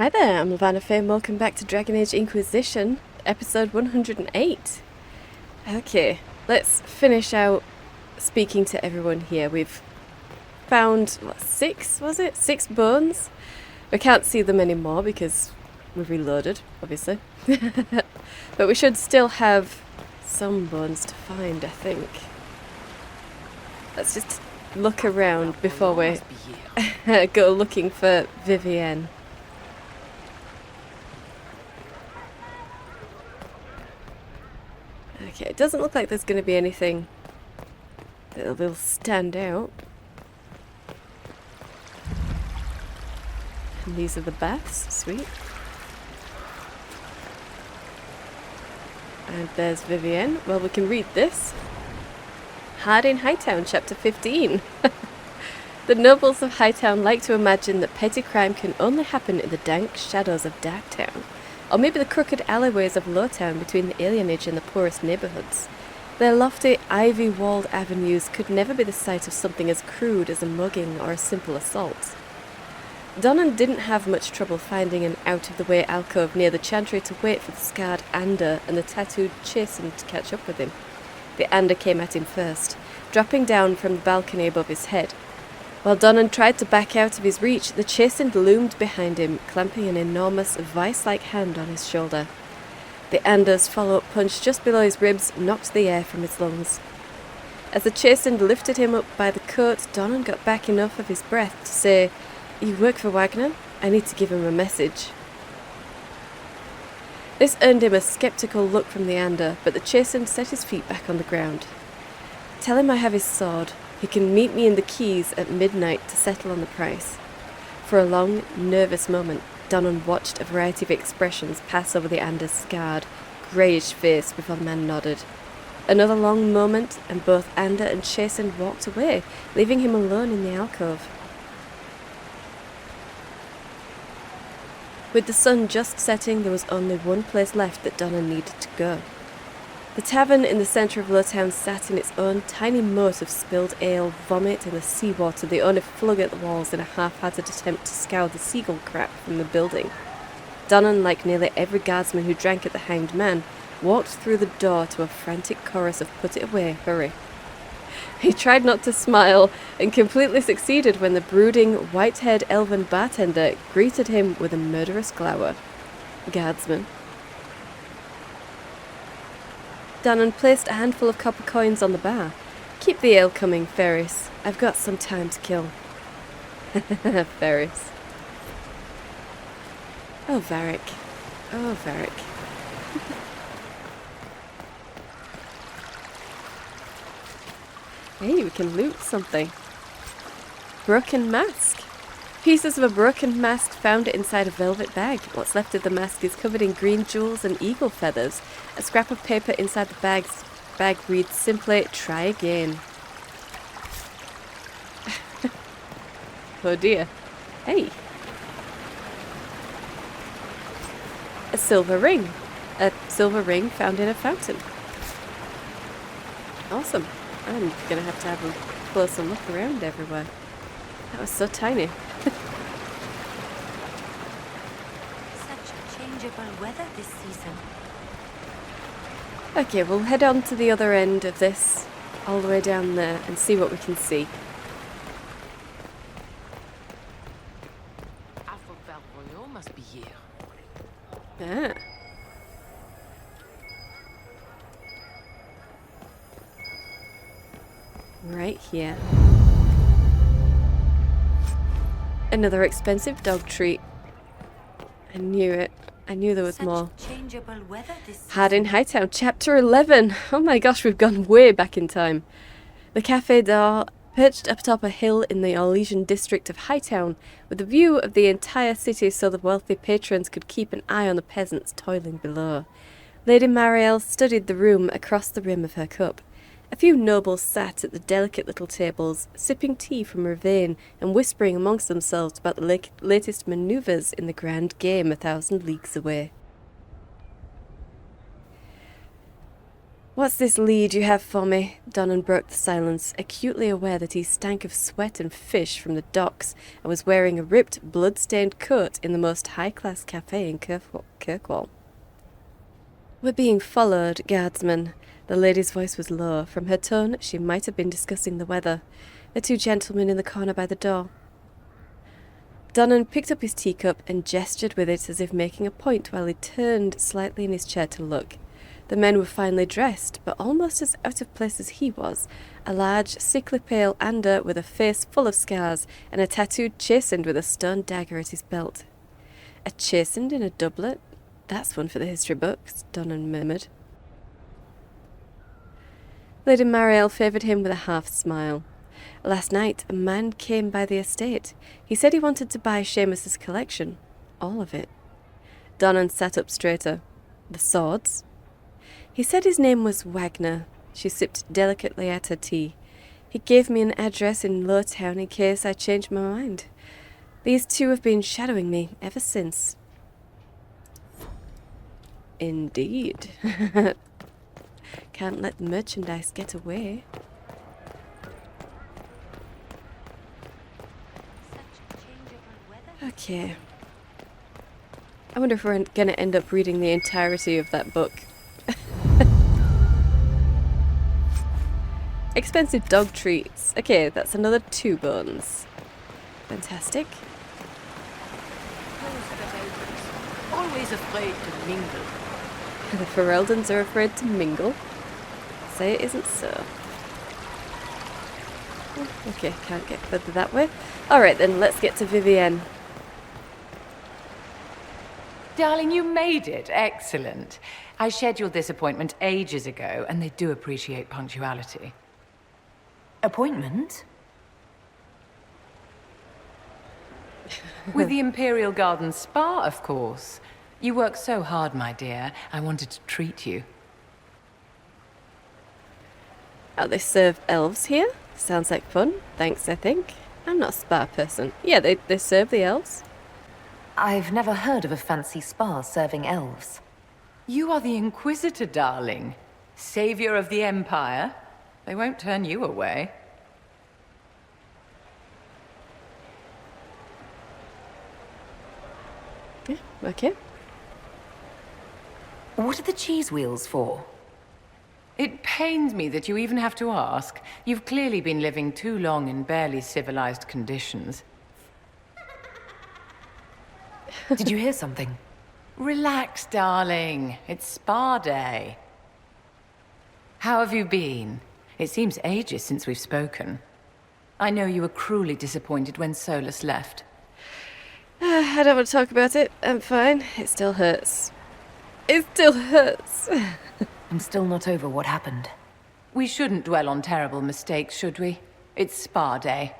Hi there, I'm Lavellan and welcome back to Dragon Age Inquisition, episode 108. Okay, let's finish out speaking to everyone here. We've found, six bones? We can't see them anymore because we've reloaded, obviously. But we should still have some bones to find, I think. Let's just look around before we go looking for Vivienne. Okay, it doesn't look like there's going to be anything that will stand out. And these are the baths, sweet. And there's Vivienne. Well, we can read this. Hard in Hightown, chapter 15. The nobles of Hightown like to imagine that petty crime can only happen in the dank shadows of Darktown. Or maybe the crooked alleyways of Lowtown between the alienage and the poorest neighbourhoods. Their lofty, ivy-walled avenues could never be the site of something as crude as a mugging or a simple assault. Donnan didn't have much trouble finding an out-of-the-way alcove near the Chantry to wait for the scarred Ander and the tattooed Chastened to catch up with him. The Ander came at him first, dropping down from the balcony above his head. While Donnan tried to back out of his reach, the Chastened loomed behind him, clamping an enormous, vice-like hand on his shoulder. The Ander's follow-up punch just below his ribs knocked the air from his lungs. As the Chastened lifted him up by the coat, Donnan got back enough of his breath to say, "You work for Wagner? I need to give him a message." This earned him a sceptical look from the Ander, but the Chastened set his feet back on the ground. "Tell him I have his sword. He can meet me in the quays at midnight to settle on the price." For a long, nervous moment, Donnan watched a variety of expressions pass over the Ander's scarred, greyish face before the man nodded. Another long moment, and both Ander and Chastened walked away, leaving him alone in the alcove. With the sun just setting, there was only one place left that Donnan needed to go. The tavern in the centre of Lowtown sat in its own tiny moat of spilled ale, vomit, and the seawater the owner flung at the walls in a half-hearted attempt to scour the seagull crap from the building. Donnan, like nearly every guardsman who drank at the Hanged Man, walked through the door to a frantic chorus of "Put it away, hurry." He tried not to smile, and completely succeeded when the brooding, white-haired Elvhen bartender greeted him with a murderous glower. Guardsman. Donnan placed a handful of copper coins on the bar. "Keep the ale coming, Ferris. I've got some time to kill." Ferris. Oh, Varric. Oh, Varric. Hey, we can loot something. Broken mask. Pieces of a broken mask found inside a velvet bag. What's left of the mask is covered in green jewels and eagle feathers. A scrap of paper inside the bag reads simply, "Try again." Oh dear. Hey. A silver ring. A silver ring found in a fountain. Awesome. I'm going to have a closer look around everywhere. That was so tiny. Such changeable weather this season. Okay, we'll head on to the other end of this, all the way down there, and see what we can see. Royal must be here. Ah. Right here. Another expensive dog treat. I knew it. I knew there was more. Hard in Hightown, chapter 11. Oh my gosh, we've gone way back in time. The Café d'Or, perched atop a hill in the Orlesian district of Hightown, with a view of the entire city so the wealthy patrons could keep an eye on the peasants toiling below. Lady Marielle studied the room across the rim of her cup. A few nobles sat at the delicate little tables, sipping tea from her vein and whispering amongst themselves about the latest manoeuvres in the grand game 1,000 leagues away. What's this lead you have for me? Donnan broke the silence, acutely aware that he stank of sweat and fish from the docks and was wearing a ripped, blood-stained coat in the most high-class cafe in Kirkwall. We're being followed, guardsman. The lady's voice was low. From her tone, she might have been discussing the weather. The two gentlemen in the corner by the door. Donnan picked up his teacup and gestured with it as if making a point while he turned slightly in his chair to look. The men were finely dressed, but almost as out of place as he was. A large, sickly pale Ander with a face full of scars and a tattooed chastened with a stone dagger at his belt. A chastened in a doublet? That's one for the history books, Donnan murmured. Lady Mariel favoured him with a half-smile. Last night, a man came by the estate. He said he wanted to buy Seamus's collection. All of it. Donnan sat up straighter. The swords? He said his name was Wagner. She sipped delicately at her tea. He gave me an address in Lowtown in case I changed my mind. These two have been shadowing me ever since. Indeed. Can't let the merchandise get away. Okay. I wonder if we're going to end up reading the entirety of that book. Expensive dog treats. Okay, that's another 2 bones. Fantastic. Always afraid to mingle. The Fereldans are afraid to mingle. Say it isn't so. Oh, okay, can't get further that way. Alright then, let's get to Vivienne. Darling, you made it. Excellent. I scheduled this appointment ages ago, and they do appreciate punctuality. Appointment? With the Imperial Garden Spa, of course. You work so hard, my dear. I wanted to treat you. Oh, they serve elves here? Sounds like fun. Thanks, I think. I'm not a spa person. Yeah, they serve the elves. I've never heard of a fancy spa serving elves. You are the Inquisitor, darling. Savior of the Empire. They won't turn you away. Yeah, okay. What are the cheese wheels for? It pains me that you even have to ask. You've clearly been living too long in barely civilized conditions. Did you hear something? Relax, darling. It's spa day. How have you been? It seems ages since we've spoken. I know you were cruelly disappointed when Seylis left. I don't want to talk about it. I'm fine. It still hurts. It still hurts. I'm still not over what happened. We shouldn't dwell on terrible mistakes, should we? It's spa day.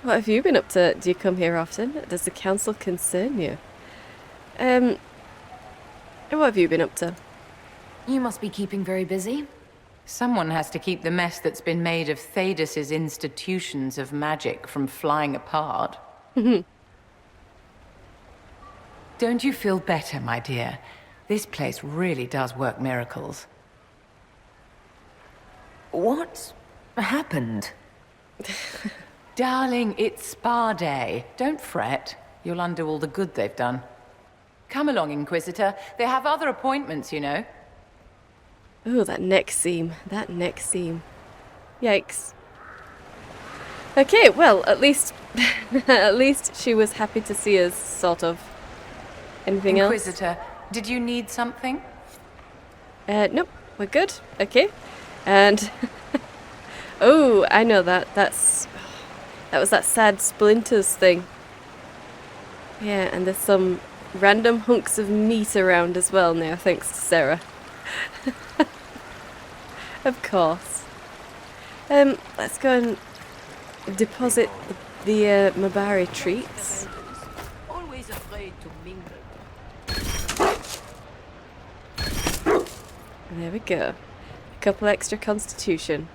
What have you been up to? Do you come here often? Does the council concern you? What have you been up to? You must be keeping very busy. Someone has to keep the mess that's been made of Thadis's institutions of magic from flying apart. Don't you feel better, my dear? This place really does work miracles. What happened? Darling, it's spa day. Don't fret. You'll undo all the good they've done. Come along, Inquisitor. They have other appointments, you know. Ooh, that neck seam. That neck seam. Yikes. Okay, well, at least at least she was happy to see us, sort of. Anything else? Inquisitor, did you need something? Nope, we're good. Okay. And oh, I know that. That was that sad splinters thing. Yeah, and there's some random hunks of meat around as well now, thanks to Sarah. Of course. Let's go and deposit the Mabari treats. Always afraid to mingle. And there we go. A couple extra constitution.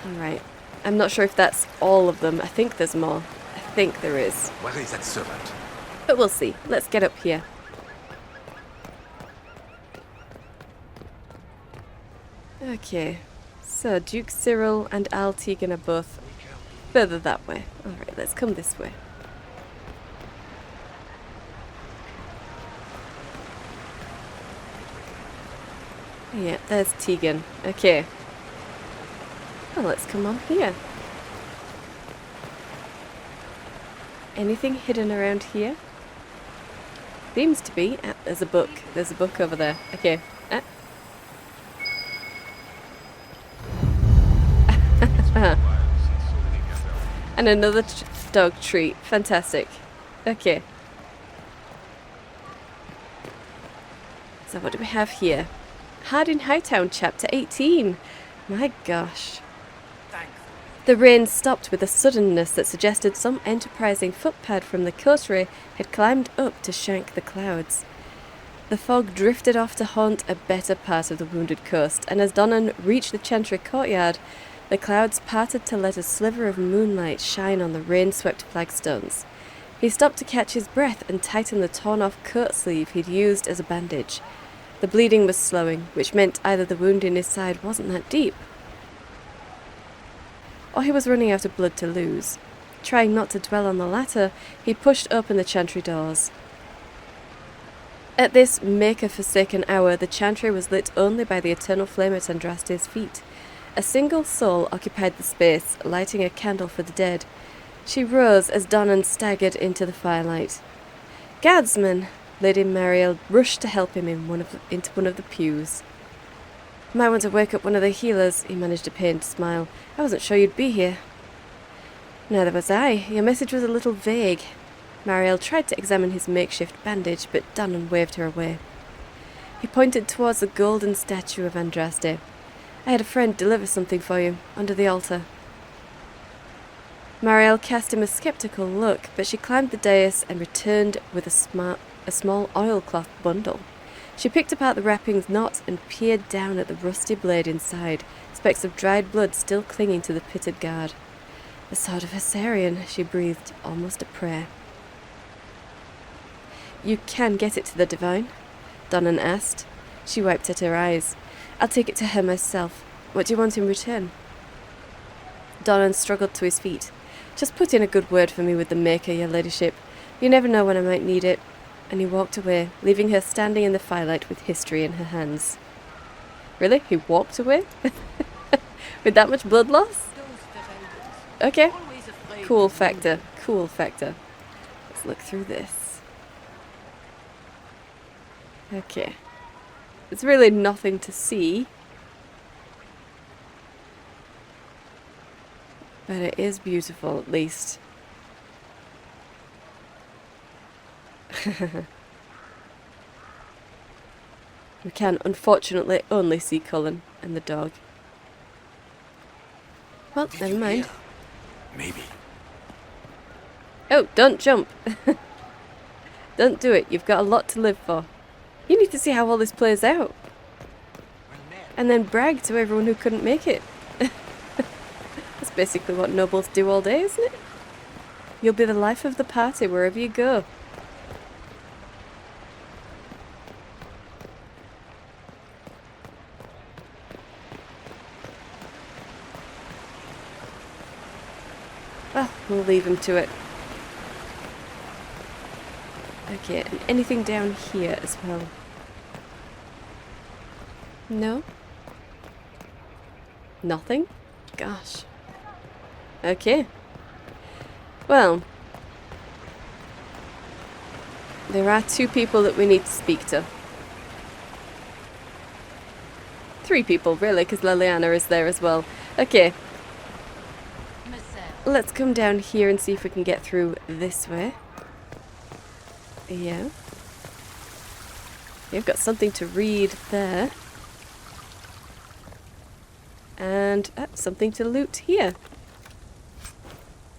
Alright. I'm not sure if that's all of them. I think there's more. I think there is. Where is that servant? But we'll see. Let's get up here. Okay. So, Duke Cyril and Al Tegan are both further that way. Alright, let's come this way. Yeah, there's Tegan. Okay. Well, let's come on here. Anything hidden around here? Seems to be. Ah, there's a book. There's a book over there. Okay. Ah. And another dog treat. Fantastic. Okay. So what do we have here? Hardin Hightown, Chapter 18. My gosh. The rain stopped with a suddenness that suggested some enterprising footpad from the coterie had climbed up to shank the clouds. The fog drifted off to haunt a better part of the wounded coast, and as Donnan reached the Chantry courtyard, the clouds parted to let a sliver of moonlight shine on the rain-swept flagstones. He stopped to catch his breath and tighten the torn-off coat sleeve he'd used as a bandage. The bleeding was slowing, which meant either the wound in his side wasn't that deep, or he was running out of blood to lose. Trying not to dwell on the latter, he pushed open the Chantry doors. At this maker-forsaken hour, the Chantry was lit only by the eternal flame at Andraste's feet. A single soul occupied the space, lighting a candle for the dead. She rose as Donnan staggered into the firelight. "Guardsman!" Lady Mariel rushed to help him into one of the pews. "Might want to wake up one of the healers," he managed a pained smile. "I wasn't sure you'd be here." "Neither was I. Your message was a little vague." Mariel tried to examine his makeshift bandage, but Donnan waved her away. He pointed towards the golden statue of Andraste. "I had a friend deliver something for you, under the altar." Mariel cast him a skeptical look, but she climbed the dais and returned with a small oilcloth bundle. She picked apart the wrapping's knot and peered down at the rusty blade inside, specks of dried blood still clinging to the pitted guard. "The sword of Hessarian," she breathed, almost a prayer. "You can get it to the Divine?" Donnan asked. She wiped at her eyes. "I'll take it to her myself. What do you want in return?" Donnan struggled to his feet. "Just put in a good word for me with the Maker, your ladyship. You never know when I might need it." And he walked away, leaving her standing in the firelight with history in her hands. Really? He walked away? With that much blood loss? Okay. Cool factor. Cool factor. Let's look through this. Okay. There's really nothing to see. But it is beautiful, at least. We can, unfortunately, only see Cullen and the dog. Well, never mind. Maybe. Oh, don't jump. Don't do it. You've got a lot to live for. You need to see how all this plays out. And then brag to everyone who couldn't make it. That's basically what nobles do all day, isn't it? You'll be the life of the party wherever you go. Well, we'll leave him to it. Okay, and anything down here as well? No? Nothing? Gosh. Okay. Well, there are two people that we need to speak to. Three people, really, because Liliana is there as well. Okay. Let's come down here and see if we can get through this way. Yeah. You've got something to read there. And something to loot here.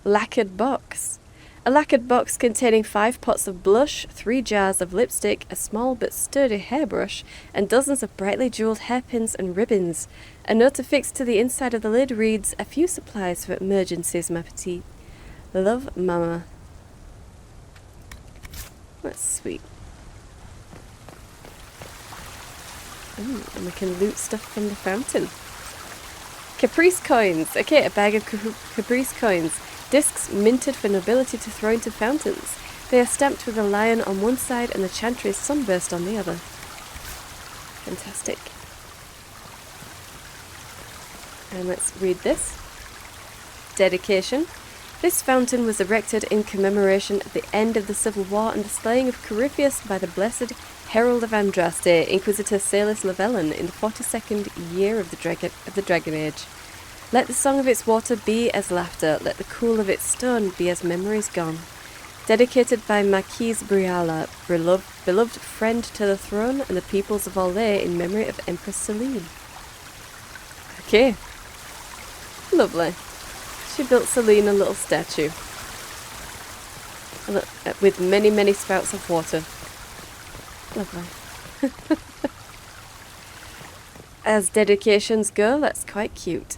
Lacquered box. A lacquered box containing 5 pots of blush, 3 jars of lipstick, a small but sturdy hairbrush, and dozens of brightly jewelled hairpins and ribbons. A note affixed to the inside of the lid reads, "A few supplies for emergencies, ma petite." Love Mama. That's sweet. Ooh, and we can loot stuff from the fountain. Caprice coins. Okay, a bag of Caprice coins. Discs minted for nobility to throw into fountains. They are stamped with a lion on one side and the Chantry's sunburst on the other. Fantastic. And let's read this. Dedication. This fountain was erected in commemoration of the end of the Civil War and the slaying of Corypheus by the blessed Herald of Andraste, Inquisitor Seylis Lavellan, in the 42nd year of the Dragon Age. Let the song of its water be as laughter, let the cool of its stone be as memories gone. Dedicated by Marquise Briala, beloved friend to the throne and the peoples of Orlais in memory of Empress Celine. Okay. Lovely. She built Celine a little statue. With many, many spouts of water. Lovely. As dedications go, that's quite cute.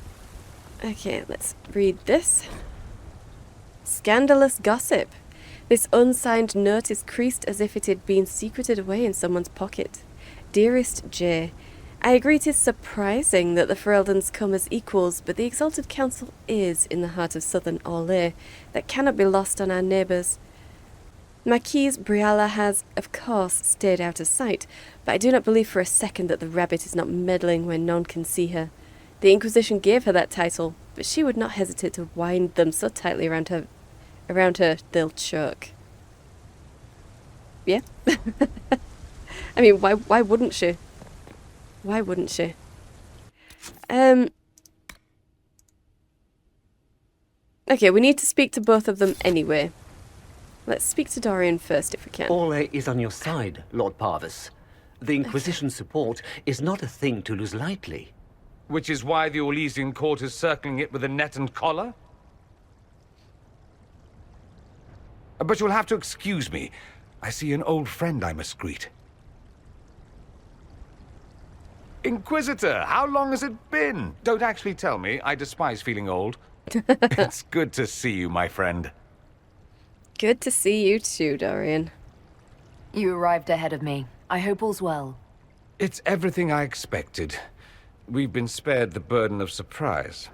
Okay, let's read this. Scandalous gossip. This unsigned note is creased as if it had been secreted away in someone's pocket. Dearest J, I agree it is surprising that the Fereldans come as equals, but the Exalted Council is in the heart of southern Orlais. That cannot be lost on our neighbours. Marquise Briala has, of course, stayed out of sight, but I do not believe for a second that the rabbit is not meddling where none can see her. The Inquisition gave her that title, but she would not hesitate to wind them so tightly around her they'll choke. Yeah? I mean, why wouldn't she? Why wouldn't she? Okay, we need to speak to both of them anyway. Let's speak to Dorian first if we can. Orlais is on your side, Lord Parvis. The Inquisition's support is not a thing to lose lightly. Which is why the Orlesian court is circling it with a net and collar? But you'll have to excuse me. I see an old friend I must greet. Inquisitor, how long has it been? Don't actually tell me. I despise feeling old. It's good to see you, my friend. Good to see you too, Dorian. You arrived ahead of me. I hope all's well. It's everything I expected. We've been spared the burden of surprise.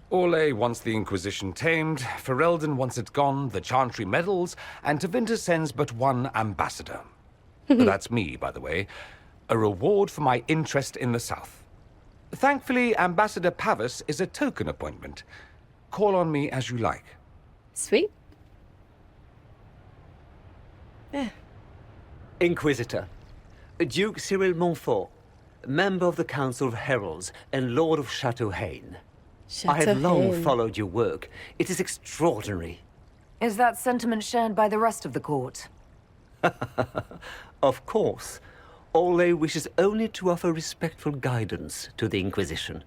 Orlais wants the Inquisition tamed, Ferelden wants it gone, the Chantry meddles, and Tevinter sends but one ambassador. That's me, by the way. A reward for my interest in the South. Thankfully, Ambassador Pavis is a token appointment. Call on me as you like. Sweet. Yeah. Inquisitor, Duke Cyril Montfort, member of the Council of Heralds and Lord of Chateau Haine. I have long followed your work. It is extraordinary. Is that sentiment shared by the rest of the court? Of course. Orlais wishes only to offer respectful guidance to the Inquisition.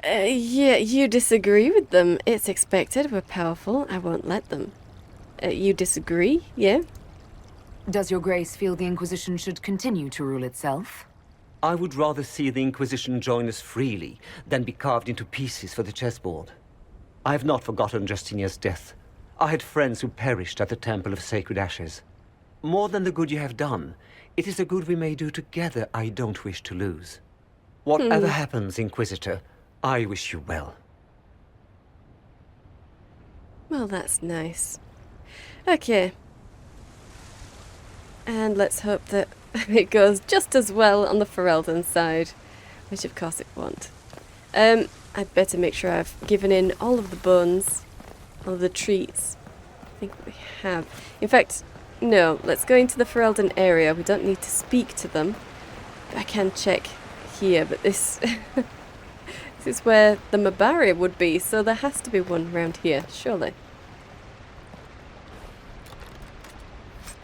Yeah, you disagree with them. It's expected. We're powerful. I won't let them. You disagree, yeah? Does your grace feel the Inquisition should continue to rule itself? I would rather see the Inquisition join us freely than be carved into pieces for the chessboard. I have not forgotten Justinia's death. I had friends who perished at the Temple of Sacred Ashes. More than the good you have done, it is the good we may do together I don't wish to lose. Whatever happens, Inquisitor, I wish you well. Well, that's nice. Okay. And let's hope that it goes just as well on the Ferelden side, which of course it won't. I'd better make sure I've given in all of the bones, all of the treats. I think we have. In fact, no, let's go into the Ferelden area. We don't need to speak to them. I can check here, but this this is where the Mabari would be, so there has to be one around here, surely.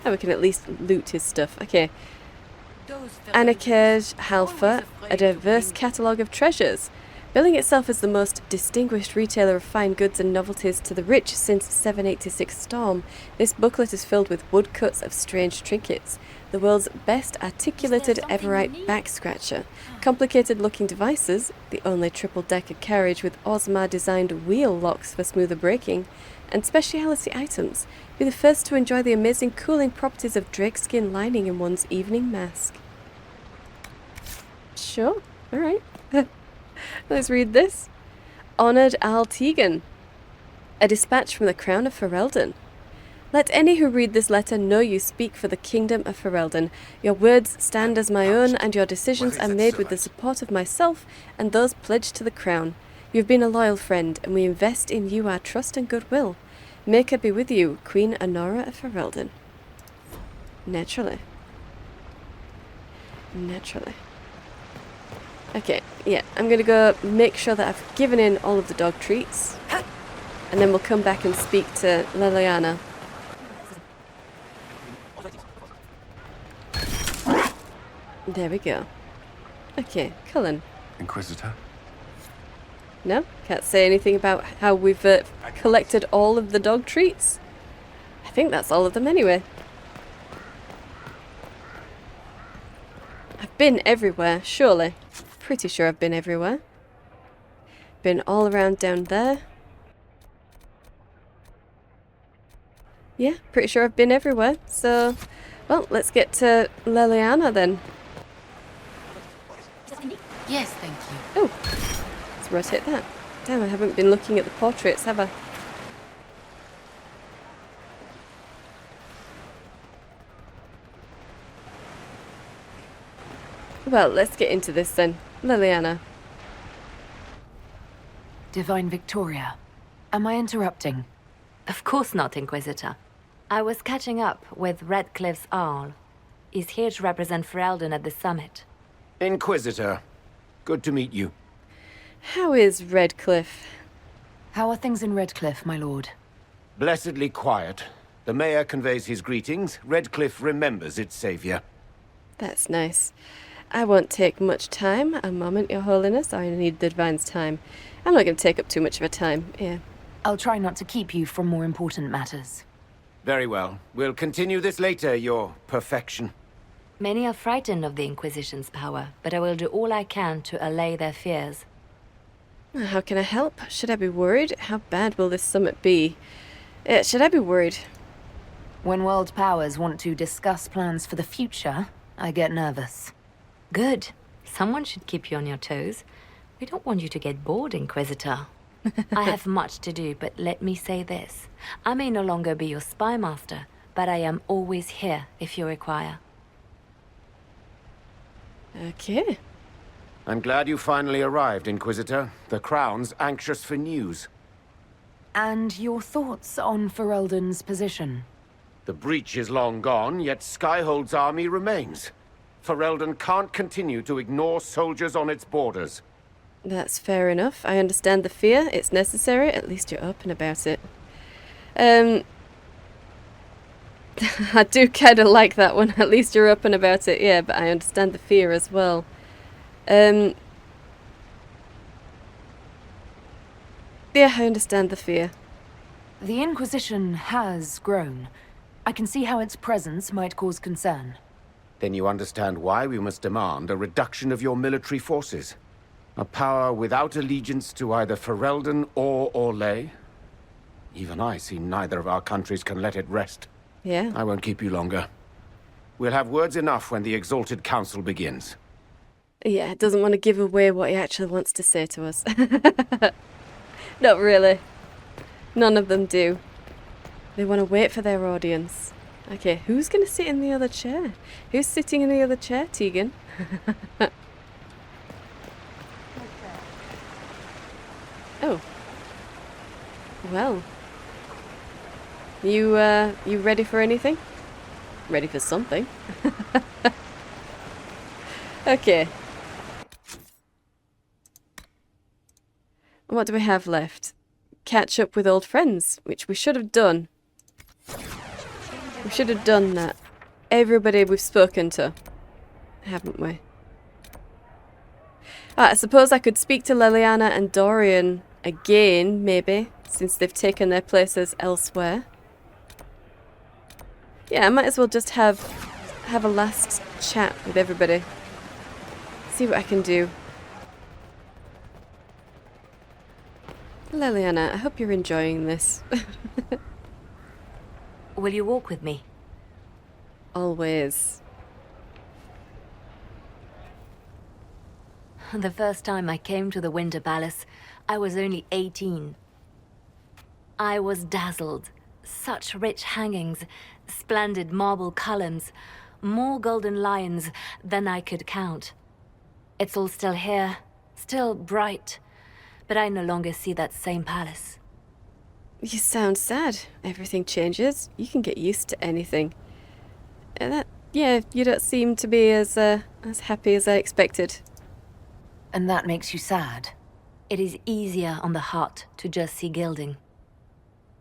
Oh, we can at least loot his stuff. Okay. Anakej Halfa, a diverse catalogue of treasures. Billing itself as the most distinguished retailer of fine goods and novelties to the rich since 786 Storm, this booklet is filled with woodcuts of strange trinkets. the world's best articulated Everite back-scratcher. Complicated looking devices, the only triple-decker carriage with Osmar-designed wheel locks for smoother braking, and speciality items. Be the first to enjoy the amazing cooling properties of drakeskin lining in one's evening mask. Sure, alright. Let's read this. Honoured Al Tegan. A dispatch from the Crown of Ferelden. Let any who read this letter know you speak for the Kingdom of Ferelden. Your words stand as my own, and your decisions are made with the support of myself and those pledged to the Crown. You have been a loyal friend, and we invest in you our trust and goodwill. May God be with you, Queen Honora of Ferelden. Naturally. Naturally. Okay, yeah, I'm gonna go make sure that I've given in all of the dog treats. And then we'll come back and speak to Leliana. There we go. Okay, Cullen. Inquisitor? No? Can't say anything about how we've collected all of the dog treats? I think that's all of them anyway. I've been everywhere, surely. Pretty sure I've been everywhere. Been all around down there. Yeah, pretty sure I've been everywhere. So, well, let's get to Leliana then. Yes, thank you. Oh, let's rotate that. Damn, I haven't been looking at the portraits, have I? Well, let's get into this then. Leliana. Divine Victoria, am I interrupting? Of course not, Inquisitor. I was catching up with Redcliffe's Arl. He's here to represent Ferelden at the summit. Inquisitor, good to meet you. How is Redcliffe? How are things in Redcliffe, my lord? Blessedly quiet. The mayor conveys his greetings. Redcliffe remembers its savior. That's nice. I won't take much time. A moment, Your Holiness. I need the Divine's time. I'm not going to take up too much of her time. Yeah. I'll try not to keep you from more important matters. Very well. We'll continue this later, Your Perfection. Many are frightened of the Inquisition's power, but I will do all I can to allay their fears. How can I help? Should I be worried? How bad will this summit be? Should I be worried? When world powers want to discuss plans for the future, I get nervous. Good. Someone should keep you on your toes. We don't want you to get bored, Inquisitor. I have much to do, but let me say this. I may no longer be your spy master, but I am always here if you require. Okay. I'm glad you finally arrived, Inquisitor. The Crown's anxious for news. And your thoughts on Ferelden's position? The breach is long gone, yet Skyhold's army remains. Ferelden can't continue to ignore soldiers on its borders. That's fair enough. I understand the fear. It's necessary. At least you're open about it. I do kind of like that one. At least you're open about it. Yeah, but I understand the fear as well. Yeah, I understand the fear. The Inquisition has grown. I can see how its presence might cause concern. Then you understand why we must demand a reduction of your military forces. A power without allegiance to either Ferelden or Orlais. Even I see neither of our countries can let it rest. Yeah. I won't keep you longer. We'll have words enough when the Exalted Council begins. Yeah, it doesn't want to give away what he actually wants to say to us. Not really. None of them do. They want to wait for their audience. Okay, who's going to sit in the other chair? Who's sitting in the other chair, Tegan? Oh. Well. You ready for anything? Ready for something. Okay. What do we have left? Catch up with old friends, which we should have done. We should have done that. Everybody we've spoken to. Haven't we? I suppose I could speak to Leliana and Dorian again, maybe, since they've taken their places elsewhere. Yeah, I might as well just have have a last chat with everybody. See what I can do. Liliana, I hope you're enjoying this. Will you walk with me? Always. The first time I came to the Winter Palace, I was only 18. I was dazzled. Such rich hangings, splendid marble columns, more golden lions than I could count. It's all still here, still bright, but I no longer see that same palace. You sound sad. Everything changes. You can get used to anything. Yeah, you don't seem to be as happy as I expected. And that makes you sad? It is easier on the heart to just see gilding.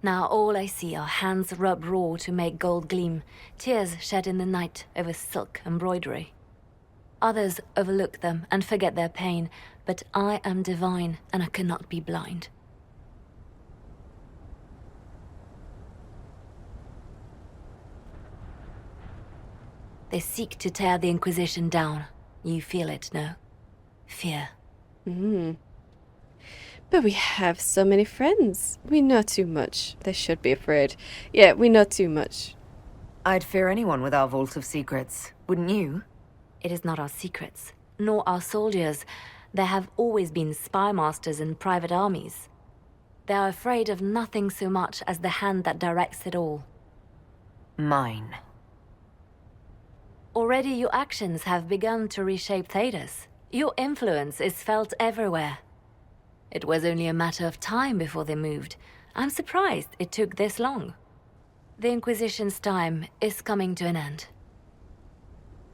Now all I see are hands rubbed raw to make gold gleam, tears shed in the night over silk embroidery. Others overlook them and forget their pain, but I am divine and I cannot be blind. They seek to tear the Inquisition down. You feel it, no? Fear. But we have so many friends. We know too much. They should be afraid. Yeah, we know too much. I'd fear anyone with our vault of secrets, wouldn't you? It is not our secrets, nor our soldiers. There have always been spy masters and private armies. They are afraid of nothing so much as the hand that directs it all. Mine. Already your actions have begun to reshape Thedas. Your influence is felt everywhere. It was only a matter of time before they moved. I'm surprised it took this long. The Inquisition's time is coming to an end.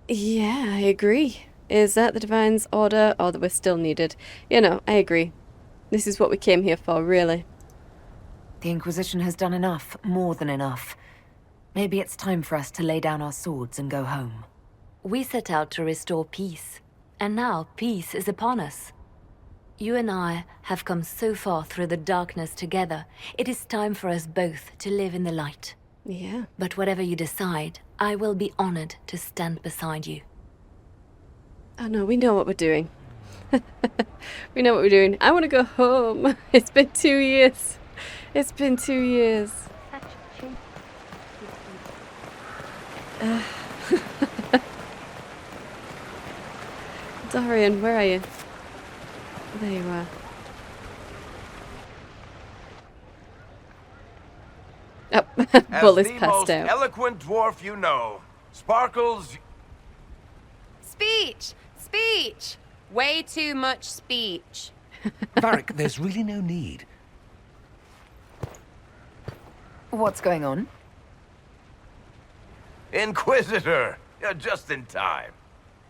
Yeah, I agree. Is that the Divine's order, or that we're still needed? You know, I agree. This is what we came here for, really. The Inquisition has done enough, more than enough. Maybe it's time for us to lay down our swords and go home. We set out to restore peace, and now peace is upon us. You and I have come so far through the darkness together. It is time for us both to live in the light. Yeah. But whatever you decide, I will be honored to stand beside you. Oh no, we know what we're doing. We know what we're doing. I want to go home. It's been 2 years. It's been 2 years. Dorian, where are you? There you are. Oh, Bull is passed out. Eloquent dwarf you know. Sparkles. Speech! Speech! Way too much speech. Varric, there's really no need. What's going on? Inquisitor! You're just in time.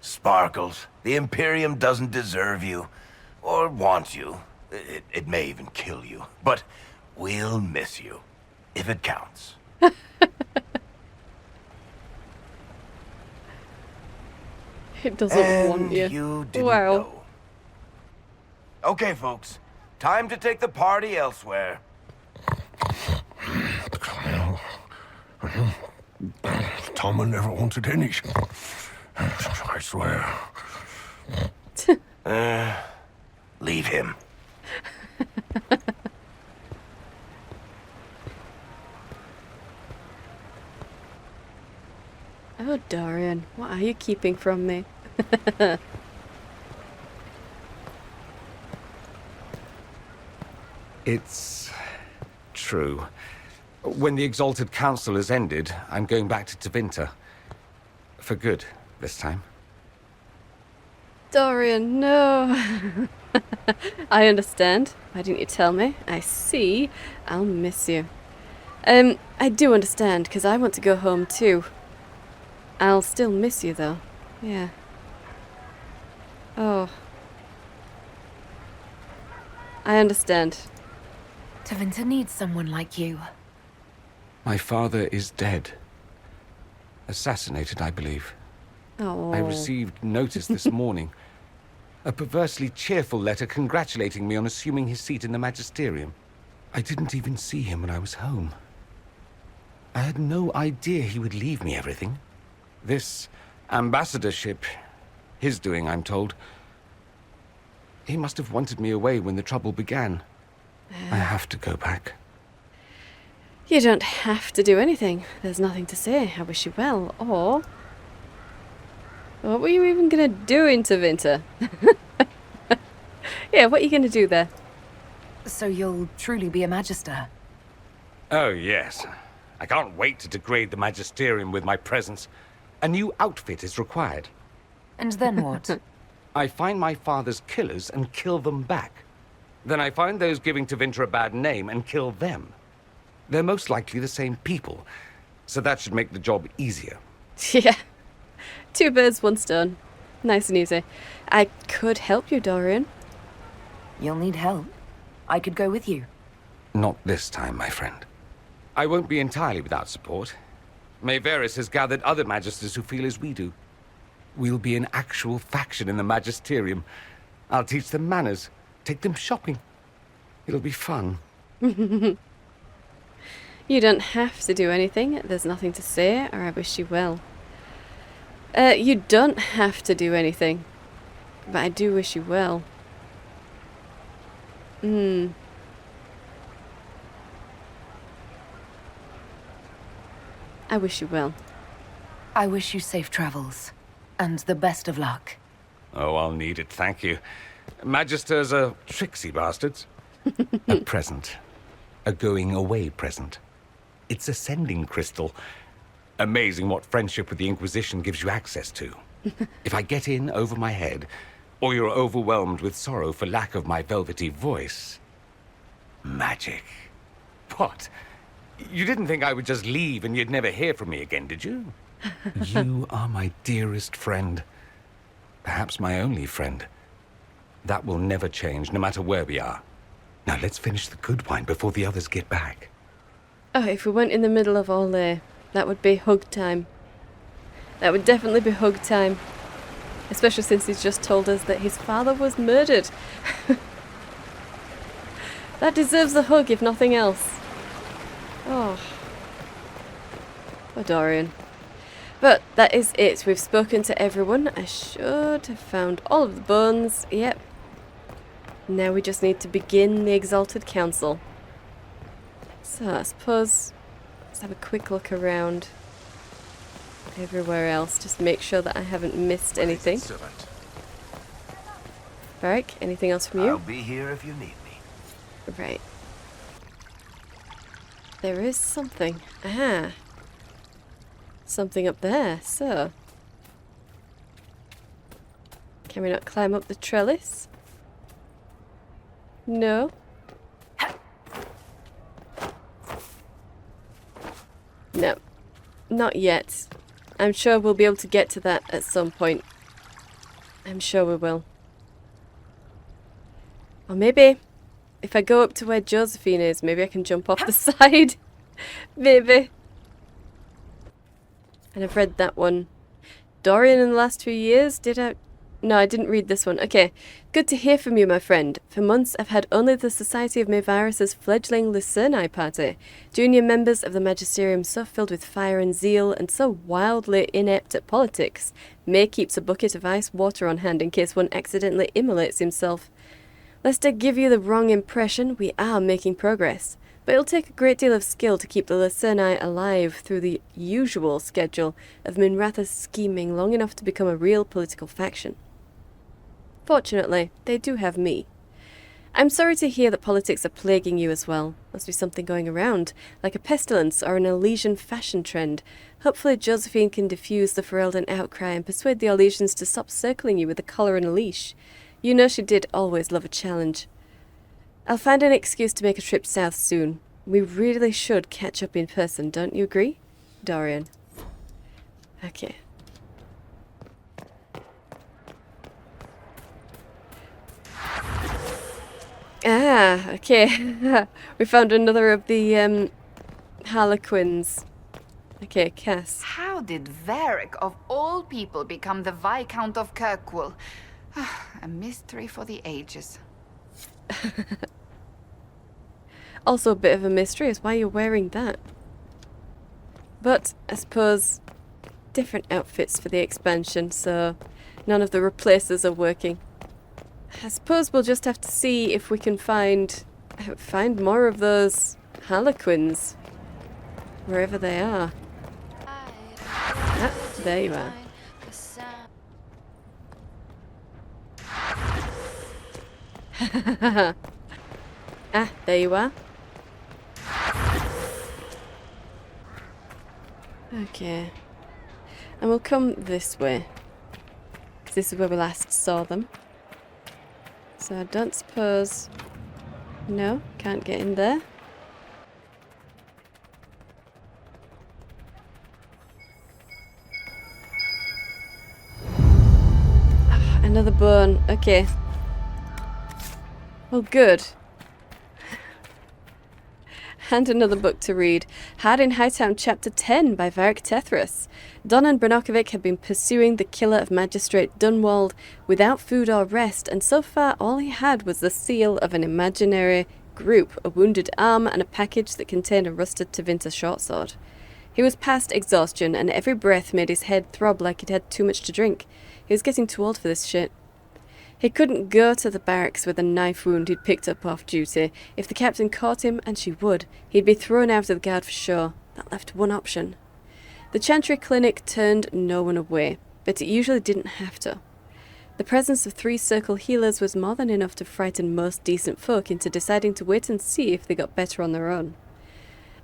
Sparkles, the Imperium doesn't deserve you. Or want you. It may even kill you. But we'll miss you. If it counts. It doesn't want you. You didn't Wow. know. Okay, folks. Time to take the party elsewhere. Tama never wanted any. I swear. Leave him. Oh, Dorian, what are you keeping from me? It's true. When the Exalted Council has ended, I'm going back to Tevinter. For good, this time. Dorian, no. I understand. Why didn't you tell me? I see. I'll miss you. I do understand, because I want to go home too. I'll still miss you, though. Yeah. Oh. I understand. Tevinter needs someone like you. My father is dead. Assassinated, I believe. Oh. I received notice this morning. A perversely cheerful letter congratulating me on assuming his seat in the Magisterium. I didn't even see him when I was home. I had no idea he would leave me everything. This ambassadorship, his doing, I'm told. He must have wanted me away when the trouble began. I have to go back. You don't have to do anything. There's nothing to say. I wish you well. Or... what were you even going to do in Tevinter? Yeah, what are you going to do there? So you'll truly be a Magister? Oh, yes. I can't wait to degrade the Magisterium with my presence. A new outfit is required. And then what? I find my father's killers and kill them back. Then I find those giving Tevinter a bad name and kill them. They're most likely the same people, so that should make the job easier. Yeah. 2 birds, 1 stone. Nice and easy. I could help you, Dorian. You'll need help. I could go with you. Not this time, my friend. I won't be entirely without support. Maevaris has gathered other Magisters who feel as we do. We'll be an actual faction in the Magisterium. I'll teach them manners, take them shopping. It'll be fun. You don't have to do anything. There's nothing to say, or I wish you well. You don't have to do anything. But I do wish you well. I wish you well. I wish you safe travels. And the best of luck. Oh, I'll need it, thank you. Magisters are tricksy bastards. A present. A going-away present. It's a sending crystal. Amazing what friendship with the Inquisition gives you access to. If I get in over my head, or you're overwhelmed with sorrow for lack of my velvety voice... magic. What? You didn't think I would just leave and you'd never hear from me again, did you? You are my dearest friend. Perhaps my only friend. That will never change, no matter where we are. Now let's finish the good wine before the others get back. Oh, if we went in the middle of all day, that would be hug time. That would definitely be hug time. Especially since he's just told us that his father was murdered. That deserves a hug, if nothing else. Oh. Oh, Dorian. But that is it. We've spoken to everyone. I should have found all of the bones. Yep. Now we just need to begin the Exalted Council. So I suppose let's have a quick look around everywhere else. Just make sure that I haven't missed anything. Varric, anything else from you? I'll be here if you need me. Right. There is something. Aha. Something up there, so. Can we not climb up the trellis? No. No. Not yet. I'm sure we'll be able to get to that at some point. I'm sure we will. Or maybe, if I go up to where Josephine is, maybe I can jump off the side. Maybe. And I've read that one. Dorian in the last 2 years, did I? No, I didn't read this one. Okay. Good to hear from you, my friend. For months, I've had only the Society of Maevaris' fledgling Lucerni party. Junior members of the Magisterium so filled with fire and zeal, and so wildly inept at politics. May keeps a bucket of ice water on hand in case one accidentally immolates himself. Lest I give you the wrong impression, we are making progress. But it'll take a great deal of skill to keep the Lucerni alive through the usual schedule of Minratha's scheming long enough to become a real political faction. Fortunately, they do have me. I'm sorry to hear that politics are plaguing you as well. Must be something going around, like a pestilence or an Elysian fashion trend. Hopefully Josephine can diffuse the Ferelden outcry and persuade the Elysians to stop circling you with a collar and a leash. You know she did always love a challenge. I'll find an excuse to make a trip south soon. We really should catch up in person, don't you agree? Dorian. Okay. Ah, okay. We found another of the Harlequins. Okay, Cass. How did Varric of all people become the Viscount of Kirkwall? A mystery for the ages. Also a bit of a mystery is why you're wearing that. But I suppose different outfits for the expansion, so none of the replacers are working. I suppose we'll just have to see if we can find more of those Harlequins, wherever they are. Ah, there you are. Ah, there you are. Okay. And we'll come this way, because this is where we last saw them. So I don't suppose... No, can't get in there. Ah, another bone. Okay. Well, good. And another book to read. Hard in Hightown Chapter 10 by Varric Tethras. Donan Branokovic had been pursuing the killer of Magistrate Dunwald without food or rest, and so far all he had was the seal of an imaginary group, a wounded arm, and a package that contained a rusted Tevinter shortsword. He was past exhaustion, and every breath made his head throb like he'd had too much to drink. He was getting too old for this shit. He couldn't go to the barracks with a knife wound he'd picked up off duty. If the captain caught him, and she would, he'd be thrown out of the guard for sure. That left one option. The Chantry clinic turned no one away, but it usually didn't have to. The presence of 3 circle healers was more than enough to frighten most decent folk into deciding to wait and see if they got better on their own.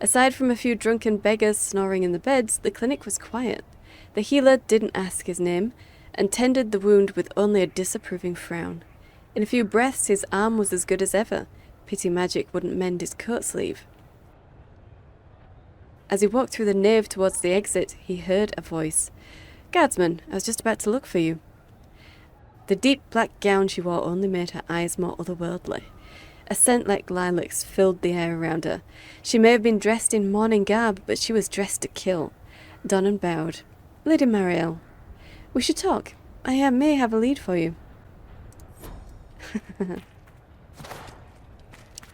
Aside from a few drunken beggars snoring in the beds, the clinic was quiet. The healer didn't ask his name, and tended the wound with only a disapproving frown. In a few breaths, his arm was as good as ever. Pity magic wouldn't mend his coat sleeve. As he walked through the nave towards the exit, he heard a voice. "Guardsman, I was just about to look for you." The deep black gown she wore only made her eyes more otherworldly. A scent like lilacs filled the air around her. She may have been dressed in mourning garb, but she was dressed to kill. Donan bowed. "Lady Marielle, we should talk. I may have a lead for you."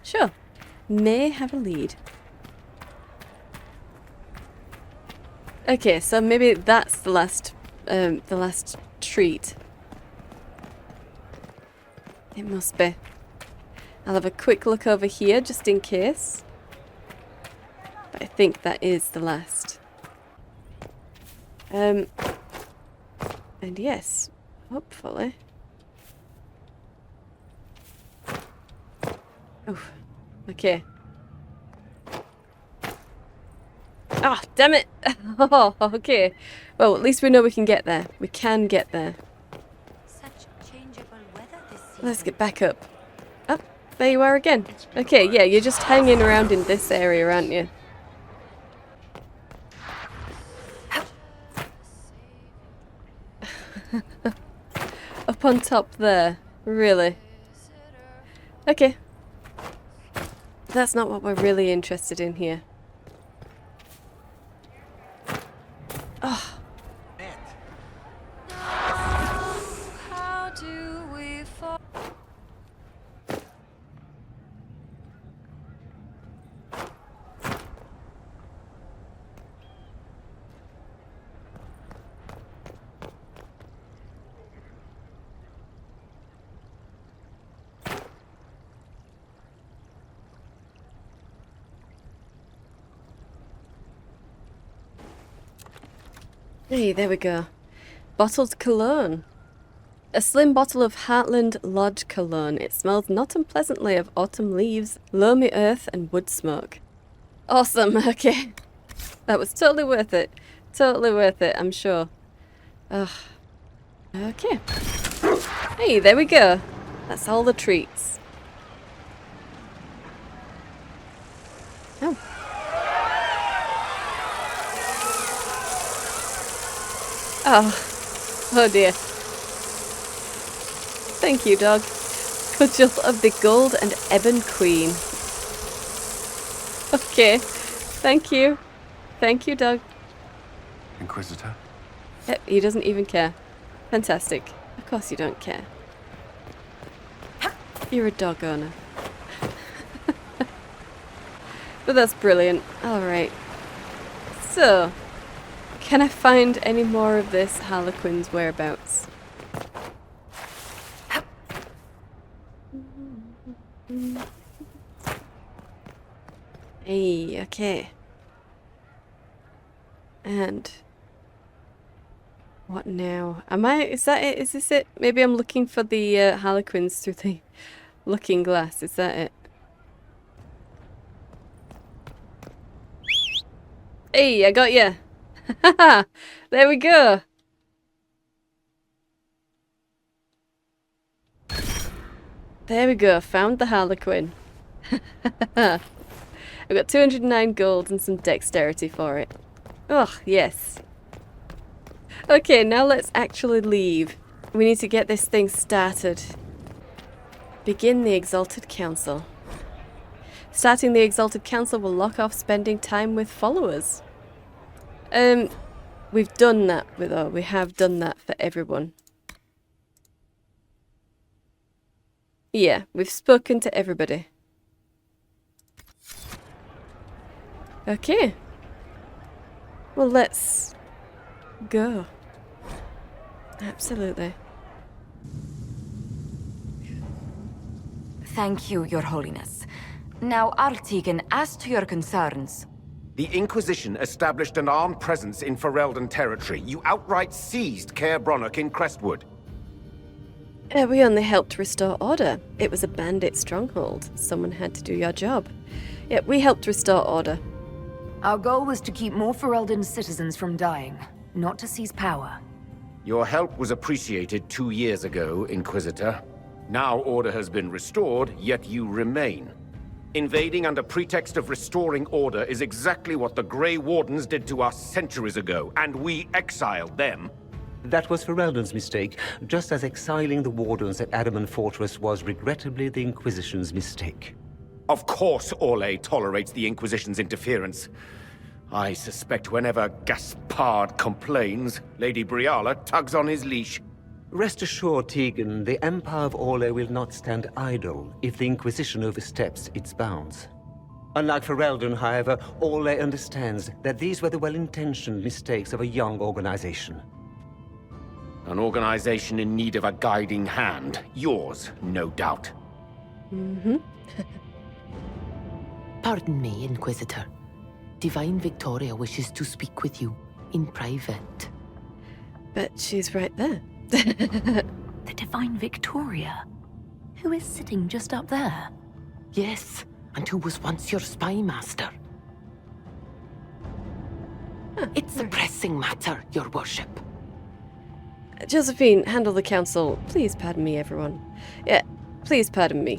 Sure. May have a lead. Okay, so maybe that's the last treat. It must be. I'll have a quick look over here just in case. But I think that is the last. And yes, hopefully. Oh, okay. Ah, damn it! Oh, okay. Well, at least we know we can get there. We can get there. Such changeable weather this season. Let's get back up. Oh, there you are again. Okay, yeah, you're just hanging around in this area, aren't you? Up on top there. Really? Okay. That's not what we're really interested in here. Oh. How do we fall? Hey, there we go. Bottled cologne. A slim bottle of Heartland Lodge cologne. It smells not unpleasantly of autumn leaves, loamy earth, and wood smoke. Awesome, okay. That was totally worth it. Totally worth it, I'm sure. Ugh. Okay. Hey, there we go. That's all the treats. Oh. Oh dear. Thank you, dog. Cudgel of the Gold and Ebon Queen. Okay. Thank you. Thank you, dog. Inquisitor? Yep, he doesn't even care. Fantastic. Of course you don't care. You're a dog owner. But that's brilliant. Alright. So, Can I find any more of this Harlequin's whereabouts? Hey, okay. And what now? Is that it? Is this it? Maybe I'm looking for the Harlequins through the looking glass. Is that it? Hey, I got you. There we go. There we go. Found the Harlequin. I've got 209 gold and some dexterity for it. Oh, yes. Okay, now let's actually leave. We need to get this thing started. Begin the Exalted Council. Starting the Exalted Council will lock off spending time with followers. We've done that we have done that for everyone. Yeah, we've spoken to everybody. Okay. Well, let's go. Absolutely. Thank you, Your Holiness. Now, Artigan, as to your concerns... The Inquisition established an armed presence in Ferelden territory. You outright seized Caer Bronach in Crestwood. We only helped restore order. It was a bandit stronghold. Someone had to do your job. Yeah, we helped restore order. Our goal was to keep more Ferelden citizens from dying, not to seize power. Your help was appreciated 2 years ago, Inquisitor. Now order has been restored, yet you remain. Invading under pretext of restoring order is exactly what the Grey Wardens did to us centuries ago, and we exiled them. That was Ferelden's mistake, just as exiling the Wardens at Adamant Fortress was regrettably the Inquisition's mistake. Of course Orlais tolerates the Inquisition's interference. I suspect whenever Gaspard complains, Lady Briala tugs on his leash. Rest assured, Tegan, the Empire of Orlais will not stand idle if the Inquisition oversteps its bounds. Unlike Ferelden, however, Orlais understands that these were the well-intentioned mistakes of a young organization. An organization in need of a guiding hand. Yours, no doubt. Mm-hmm. Pardon me, Inquisitor. Divine Victoria wishes to speak with you in private. But she's right there. The Divine Victoria? Who is sitting just up there? Yes, and who was once your spy master. It's a pressing matter, Your Worship. Josephine, handle the council. Please pardon me, everyone. Yeah, please pardon me.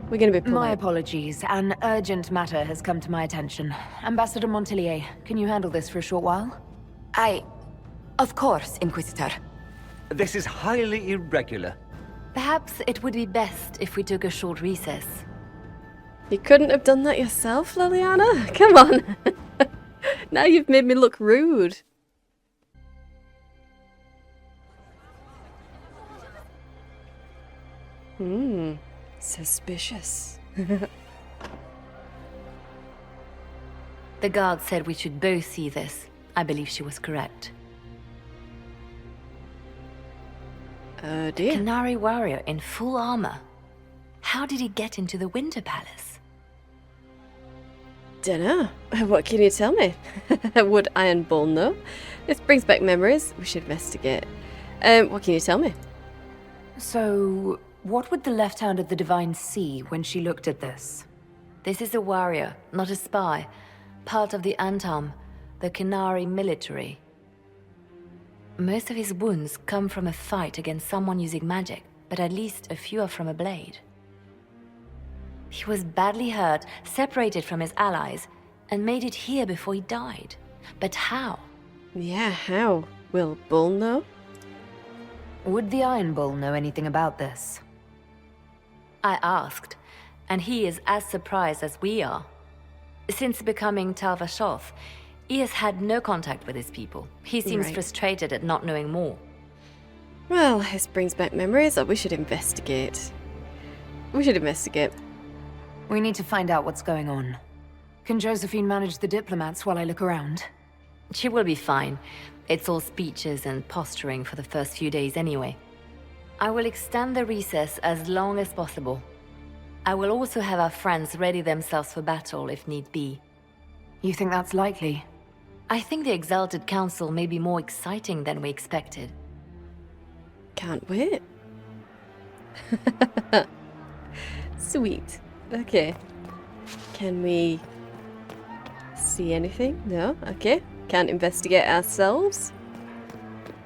We're going to be polite. My apologies. An urgent matter has come to my attention. Ambassador Montelier, can you handle this for a short while? Of course, Inquisitor. This is highly irregular. Perhaps it would be best if we took a short recess. You couldn't have done that yourself, Liliana? Come on. Now you've made me look rude. Suspicious. The guard said we should both see this. I believe she was correct. Oh dear. Canary warrior in full armor. How did he get into the Winter Palace? Dunno. What can you tell me? Would Iron Bull know? This brings back memories. We should investigate. What can you tell me? So, what would the left hand of the Divine see when she looked at this? This is a warrior, not a spy. Part of the Antam, the Canary military. Most of his wounds come from a fight against someone using magic, but at least a few are from a blade. He was badly hurt, separated from his allies, and made it here before he died. But how? Yeah, how? Will Bull know? Would the Iron Bull know anything about this? I asked, and he is as surprised as we are. Since becoming Talvashoth, he has had no contact with his people. He seems frustrated at not knowing more. Well, this brings back memories that we should investigate. We should investigate. We need to find out what's going on. Can Josephine manage the diplomats while I look around? She will be fine. It's all speeches and posturing for the first few days anyway. I will extend the recess as long as possible. I will also have our friends ready themselves for battle if need be. You think that's likely? I think the Exalted Council may be more exciting than we expected. Can't wait. Sweet. Okay. Can we see anything? No? Okay. Can't investigate ourselves.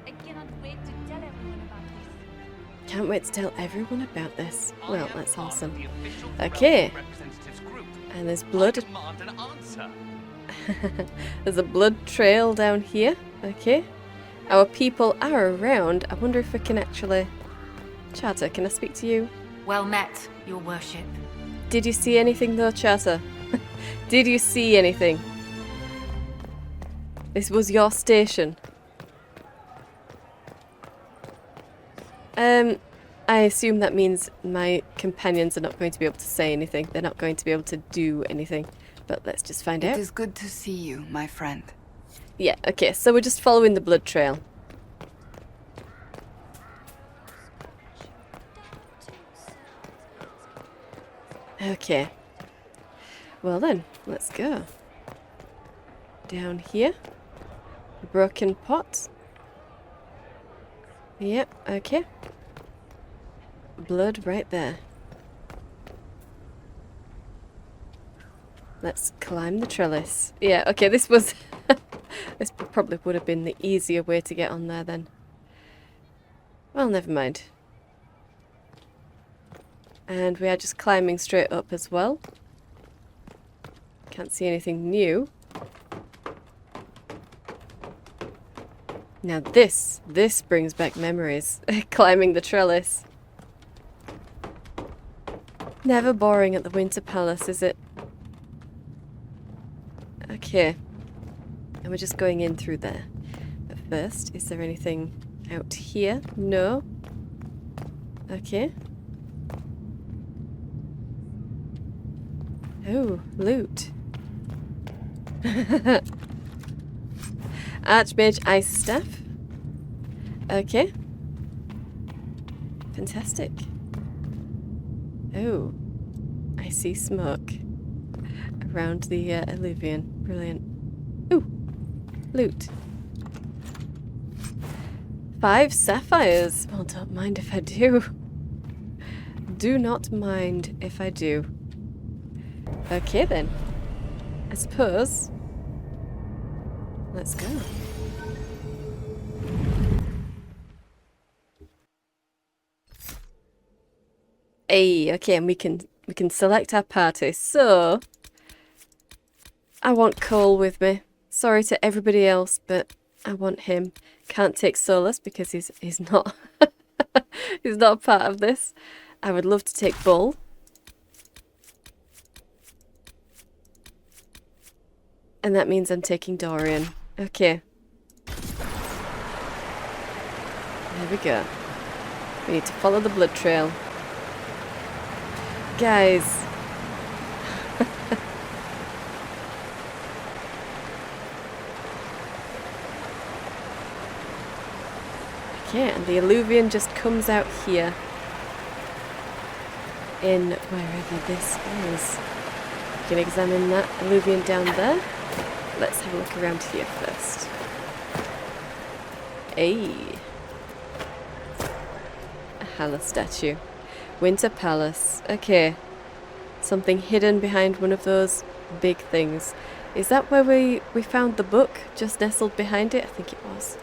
I cannot wait to tell everyone about this. Can't wait to tell everyone about this. Well, that's awesome. Okay. And there's blood. There's a blood trail down here. Okay. Our people are around. I wonder if we can actually... Charter, can I speak to you? Well met, your worship. Did you see anything though, Charter? Did you see anything? This was your station. I assume that means my companions are not going to be able to say anything. They're not going to be able to do anything. But let's just find out. It is good to see you, my friend. Yeah, okay, so we're just following the blood trail. Okay. Well then, let's go. Down here. Broken pot. Yep, okay. Blood right there. Let's climb the trellis. Yeah, okay, this was... this probably would have been the easier way to get on there then. Well, never mind. And we are just climbing straight up as well. Can't see anything new. Now this brings back memories. Climbing the trellis. Never boring at the Winter Palace, is it? Okay. And we're just going in through there. But first, is there anything out here? No. Okay. Oh, loot. Archmage Ice Staff. Okay. Fantastic. Oh. I see smoke around the Elvhen. Brilliant. Ooh. Loot. 5 sapphires. Well, don't mind if I do. Do not mind if I do. Okay then. I suppose. Let's go. Hey, okay, and we can select our party. So I want Cole with me. Sorry to everybody else, but I want him. Can't take Seylis because he's not he's not a part of this. I would love to take Bull. And that means I'm taking Dorian. Okay. There we go. We need to follow the blood trail. Guys. Okay, and the Elvhen just comes out here. In wherever this is. We can examine that Elvhen down there. Let's have a look around here first. Hey. A Hala statue. Winter Palace. Okay. Something hidden behind one of those big things. Is that where we found the book? Just nestled behind it? I think it was.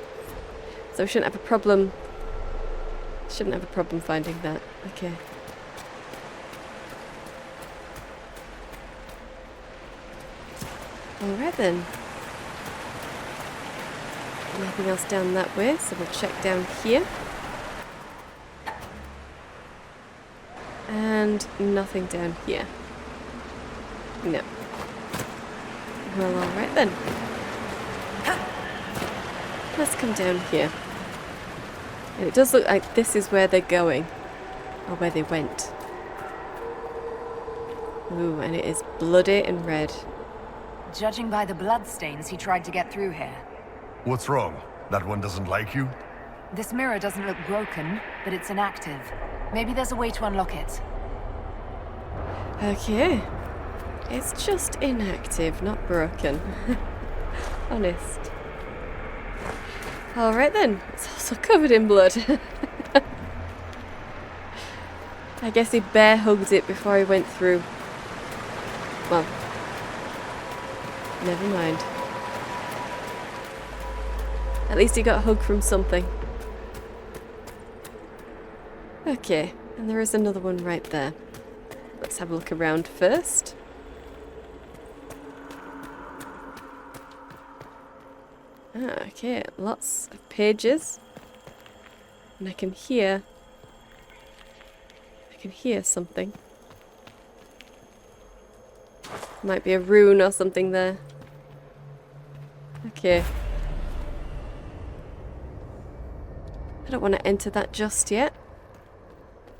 So we shouldn't have a problem. Shouldn't have a problem finding that. Okay. Alright then. Nothing else down that way, so we'll check down here. And nothing down here. No. Well, alright then. Let's come down here. And it does look like this is where they're going. Or where they went. Ooh, and it is bloody and red. Judging by the bloodstains, he tried to get through here. What's wrong? That one doesn't like you? This mirror doesn't look broken, but it's inactive. Maybe there's a way to unlock it. Okay. It's just inactive, not broken. Honest. Alright then. It's also covered in blood. I guess he bear hugged it before he went through. Well. Never mind. At least he got a hug from something. Okay, and there is another one right there. Let's have a look around first. Okay, lots of pages. And I can hear something. Might be a rune or something there. Okay. I don't want to enter that just yet.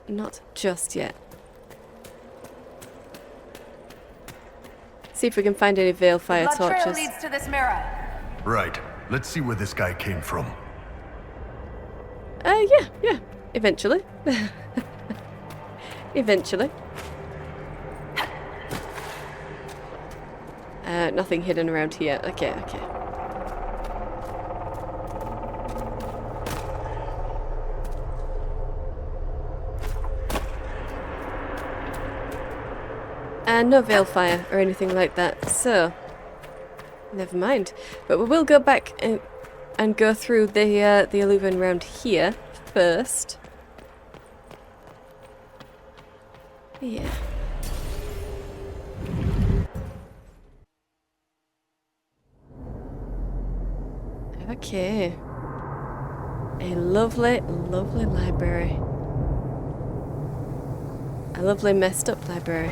Not just yet. See if we can find any Veilfire The blood trail torches. leads to this mirror. Right. Let's see where this guy came from. Yeah. Eventually. Eventually. Nothing hidden around here. Okay. And no Veilfire or anything like that, so never mind. But we will go back and go through the Elvhen round here first. Yeah. Okay. A lovely, lovely library. A lovely messed up library.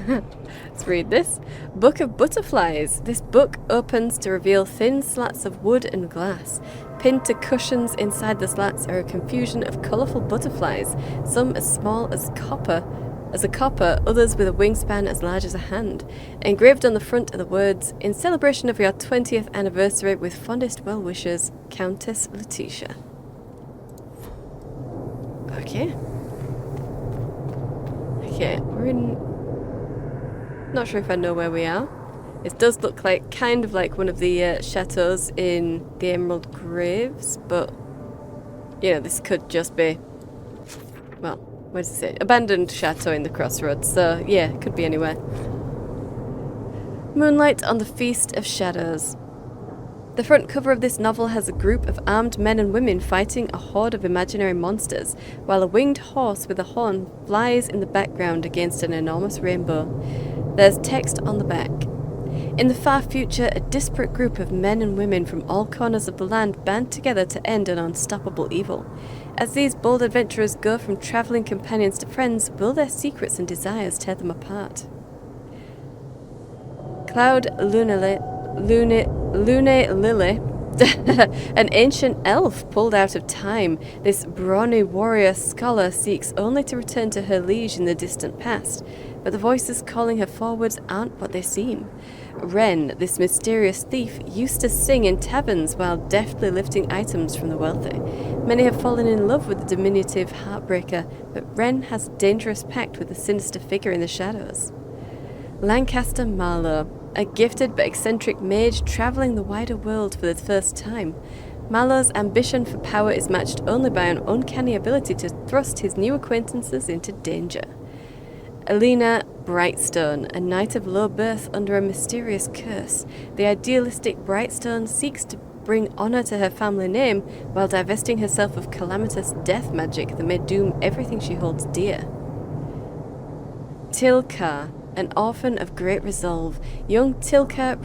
Let's read this. Book of Butterflies. This book opens to reveal thin slats of wood and glass. Pinned to cushions inside the slats are a confusion of colourful butterflies, some as small as a copper, others with a wingspan as large as a hand. Engraved on the front are the words, "In celebration of your 20th anniversary with fondest well wishes, Countess Letitia." Okay. Okay, we're in... Not sure if I know where we are. It does look like, kind of like one of the chateaus in the Emerald Graves, but, you know, this could just be, well, what does it say? Abandoned chateau in the crossroads, so, yeah, it could be anywhere. Moonlight on the Feast of Shadows. The front cover of this novel has a group of armed men and women fighting a horde of imaginary monsters, while a winged horse with a horn flies in the background against an enormous rainbow. There's text on the back. In the far future, a disparate group of men and women from all corners of the land band together to end an unstoppable evil. As these bold adventurers go from travelling companions to friends, will their secrets and desires tear them apart? Cloud Lune Lily, an ancient elf pulled out of time. This brawny warrior scholar seeks only to return to her liege in the distant past, but the voices calling her forwards aren't what they seem. Wren, this mysterious thief, used to sing in taverns while deftly lifting items from the wealthy. Many have fallen in love with the diminutive Heartbreaker, but Wren has a dangerous pact with a sinister figure in the shadows. Lancaster Marlowe, a gifted but eccentric mage travelling the wider world for the first time. Marlowe's ambition for power is matched only by an uncanny ability to thrust his new acquaintances into danger. Alina Brightstone, a knight of low birth under a mysterious curse. The idealistic Brightstone seeks to bring honour to her family name while divesting herself of calamitous death magic that may doom everything she holds dear. Tilka, an orphan of great resolve. Young Tilka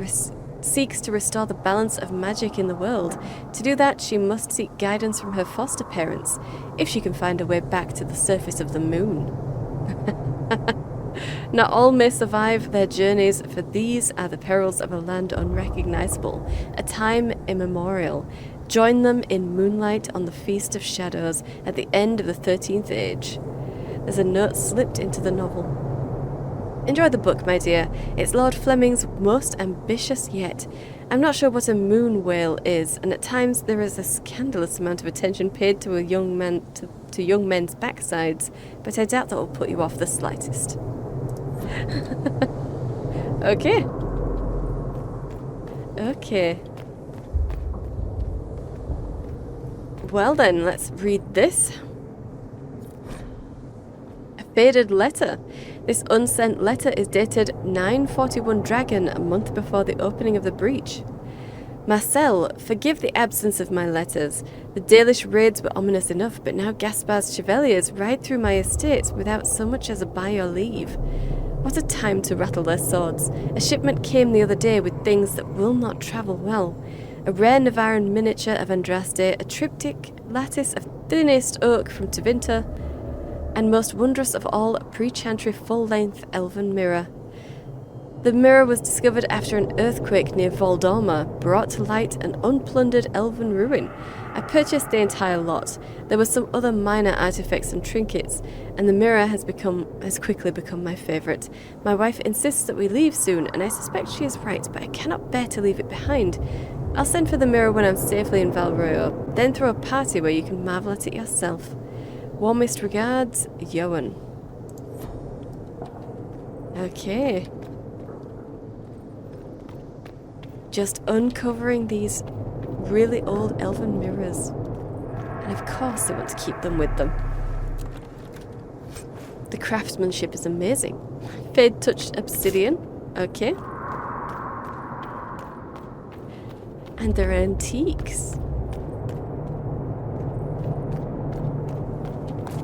seeks to restore the balance of magic in the world. To do that, she must seek guidance from her foster parents, if she can find her way back to the surface of the moon. Not all may survive their journeys, for these are the perils of a land unrecognizable, a time immemorial. Join them in Moonlight on the Feast of Shadows at the end of the 13th Age. There's a note slipped into the novel. Enjoy the book, my dear. It's Lord Fleming's most ambitious yet. I'm not sure what a moon whale is, and at times there is a scandalous amount of attention paid to young men's backsides, but I doubt that will put you off the slightest. Okay. Okay. Well then, let's read this. A faded letter. This unsent letter is dated 941 Dragon, a month before the opening of the breach. Marcel, forgive the absence of my letters. The Dalish raids were ominous enough, but now Gaspard's chevaliers ride through my estates without so much as a by your leave. What a time to rattle their swords. A shipment came the other day with things that will not travel well. A rare Navaran miniature of Andraste, a triptych lattice of thinnest oak from Tevinter, and most wondrous of all, a pre-chantry full-length Elvhen mirror. The mirror was discovered after an earthquake near Voldorma brought to light an unplundered Elven ruin. I purchased the entire lot. There were some other minor artifacts and trinkets, and the mirror has quickly become my favourite. My wife insists that we leave soon, and I suspect she is right, but I cannot bear to leave it behind. I'll send for the mirror when I'm safely in Valroyo, then throw a party where you can marvel at it yourself. Warmest regards, Johan. Okay. Just uncovering these really old elven mirrors. And of course they want to keep them with them. The craftsmanship is amazing. Fade-touched obsidian. Okay. And they're antiques.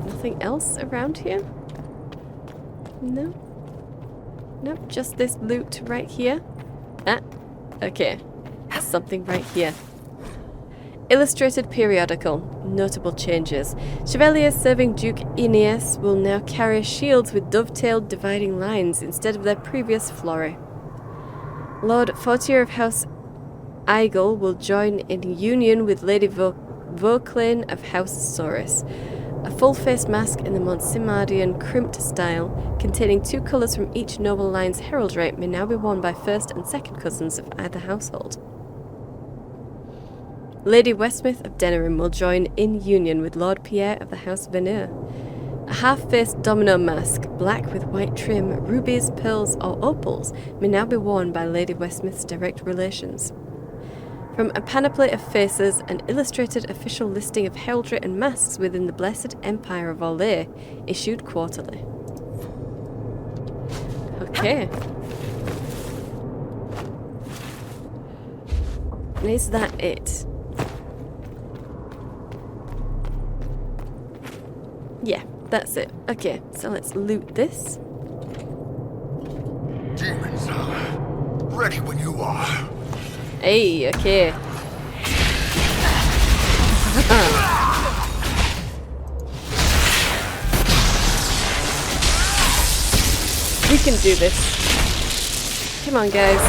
Nothing else around here? No? Nope, just this loot right here. Ah, okay. Something right here. Illustrated periodical. Notable changes. Chevaliers serving Duke Aeneas will now carry shields with dovetailed dividing lines instead of their previous flory. Lord Fortier of House Aigel will join in union with Lady Vauclane of House Saurus. A full-face mask in the Montsimardian crimped style, containing 2 colours from each noble line's heraldry, may now be worn by first and second cousins of either household. Lady Westmouth of Denerim will join in union with Lord Pierre of the House Veneur. A half-faced domino mask, black with white trim, rubies, pearls, or opals, may now be worn by Lady Westmouth's direct relations. From a panoply of faces, an illustrated official listing of heraldry and masks within the Blessed Empire of Orlais, issued quarterly. Okay. And is that it? Yeah, that's it. Okay, so let's loot this. Demons, ready when you are. Hey, okay. We can do this. Come on, guys.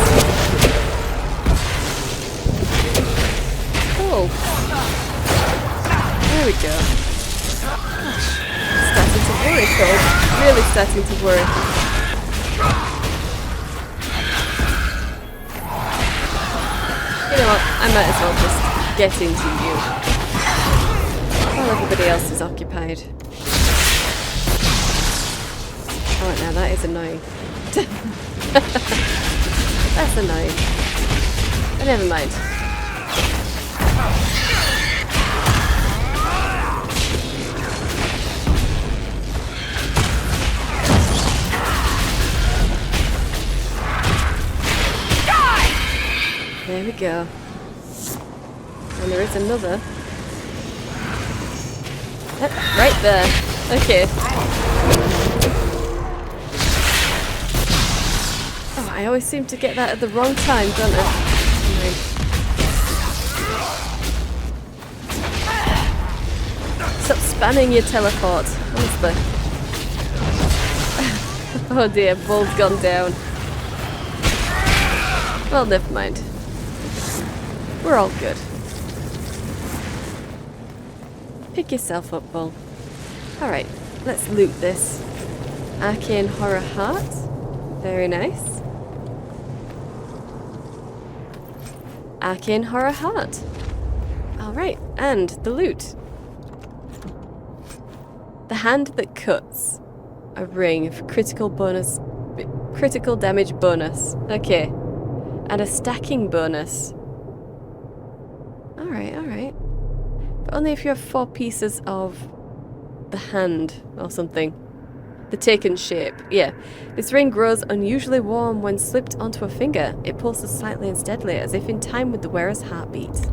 Oh. There we go. Starting to worry, folks. Really starting to worry. You know what, I might as well just get into you. While everybody else is occupied. Oh, now that is annoying. That's annoying. But never mind. There we go. And there is another. Right there. Okay. Oh, I always seem to get that at the wrong time, don't I? Stop spamming your teleport. Honestly. Oh dear, ball's gone down. Well, never mind. We're all good. Pick yourself up, Bull. Alright, let's loot this. Arcane Horror Heart. Very nice. Arcane Horror Heart. Alright, and the loot. The Hand That Cuts. A ring for critical damage bonus. Okay. And a stacking bonus. Alright. But only if you have 4 pieces of the hand or something. The taken shape. Yeah. This ring grows unusually warm when slipped onto a finger. It pulses slightly and steadily, as if in time with the wearer's heartbeat.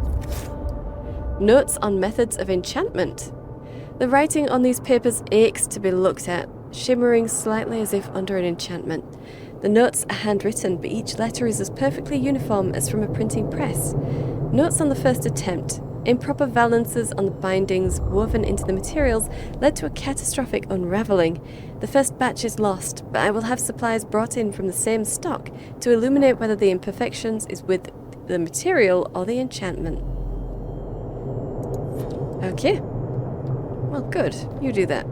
Notes on methods of enchantment. The writing on these papers aches to be looked at, shimmering slightly as if under an enchantment. The notes are handwritten, but each letter is as perfectly uniform as from a printing press. Notes on the first attempt. Improper valances on the bindings woven into the materials led to a catastrophic unravelling. The first batch is lost, but I will have supplies brought in from the same stock to illuminate whether the imperfections is with the material or the enchantment. Okay. Well, good. You do that.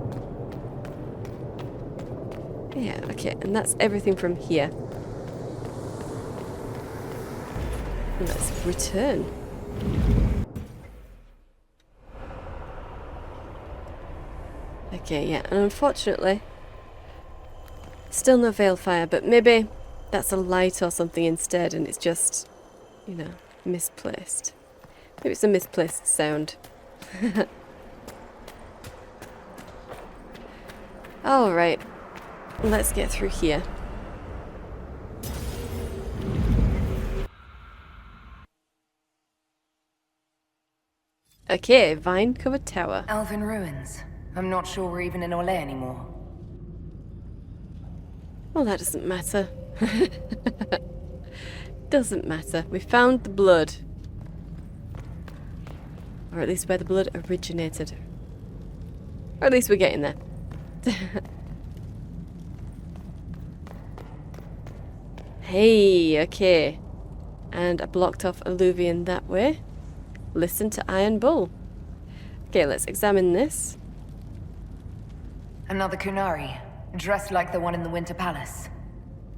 Yeah, okay. And that's everything from here. Let's return. Okay, yeah. And unfortunately, still no Veilfire, but maybe that's a light or something instead and it's just, you know, misplaced. Maybe it's a misplaced sound. Alright, let's get through here. Okay, vine-covered tower. Elvhen ruins. I'm not sure we're even in Orlais anymore. Well, that doesn't matter. Doesn't matter. We found the blood. Or at least where the blood originated. Or at least we're getting there. Hey, okay. And a blocked off alluvian that way. Listen to Iron Bull. Okay, let's examine this. Another Kunari, dressed like the one in the Winter Palace.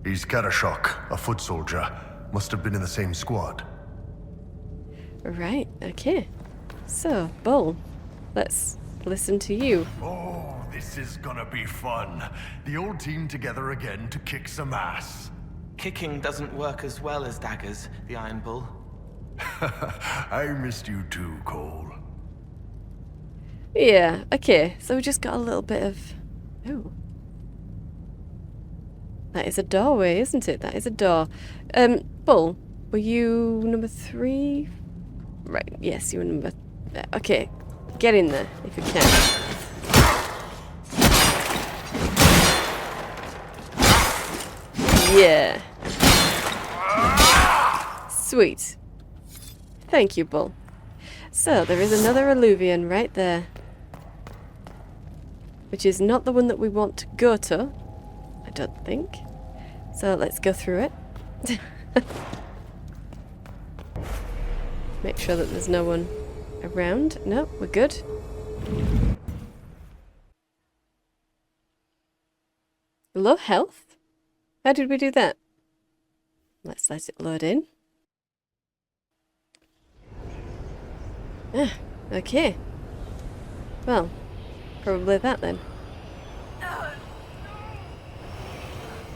He's Karashok, a foot soldier. Must have been in the same squad. Right, okay. So, Bull, let's listen to you. Oh, this is gonna be fun. The old team together again to kick some ass. Kicking doesn't work as well as daggers, the Iron Bull. I missed you too, Cole. Yeah, okay. So we just got a little bit of... Oh. That is a doorway, isn't it? That is a door. Bull, were you number 3? Right, yes, you were number... Okay, get in there, if you can. Yeah. Sweet. Thank you, Bull. So, there is another alluvian right there. Which is not the one that we want to go to. I don't think. So, let's go through it. Make sure that there's no one around. No, we're good. Low health? How did we do that? Let's let it load in. Ah, okay. Well, probably that then.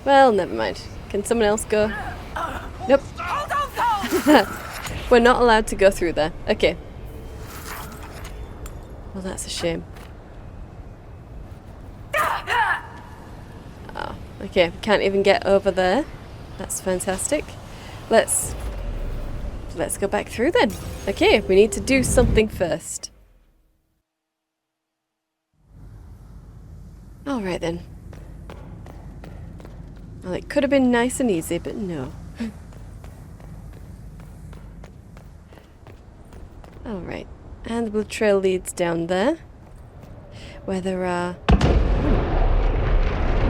Well, never mind. Can someone else go? Nope. We're not allowed to go through there. Okay. Well, that's a shame. Oh, okay. We can't even get over there. That's fantastic. Let's go back through then. Okay, we need to do something first. Alright then. Well, it could have been nice and easy, but no. Alright, and the blood trail leads down there, where there are...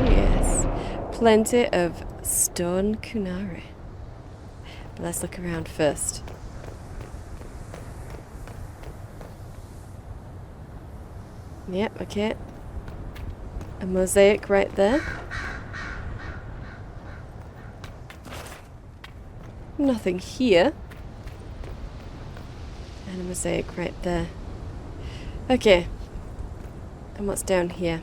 yes, plenty of stone kunari. But let's look around first. Yep, okay. A mosaic right there. Nothing here. And a mosaic right there. Okay. And what's down here?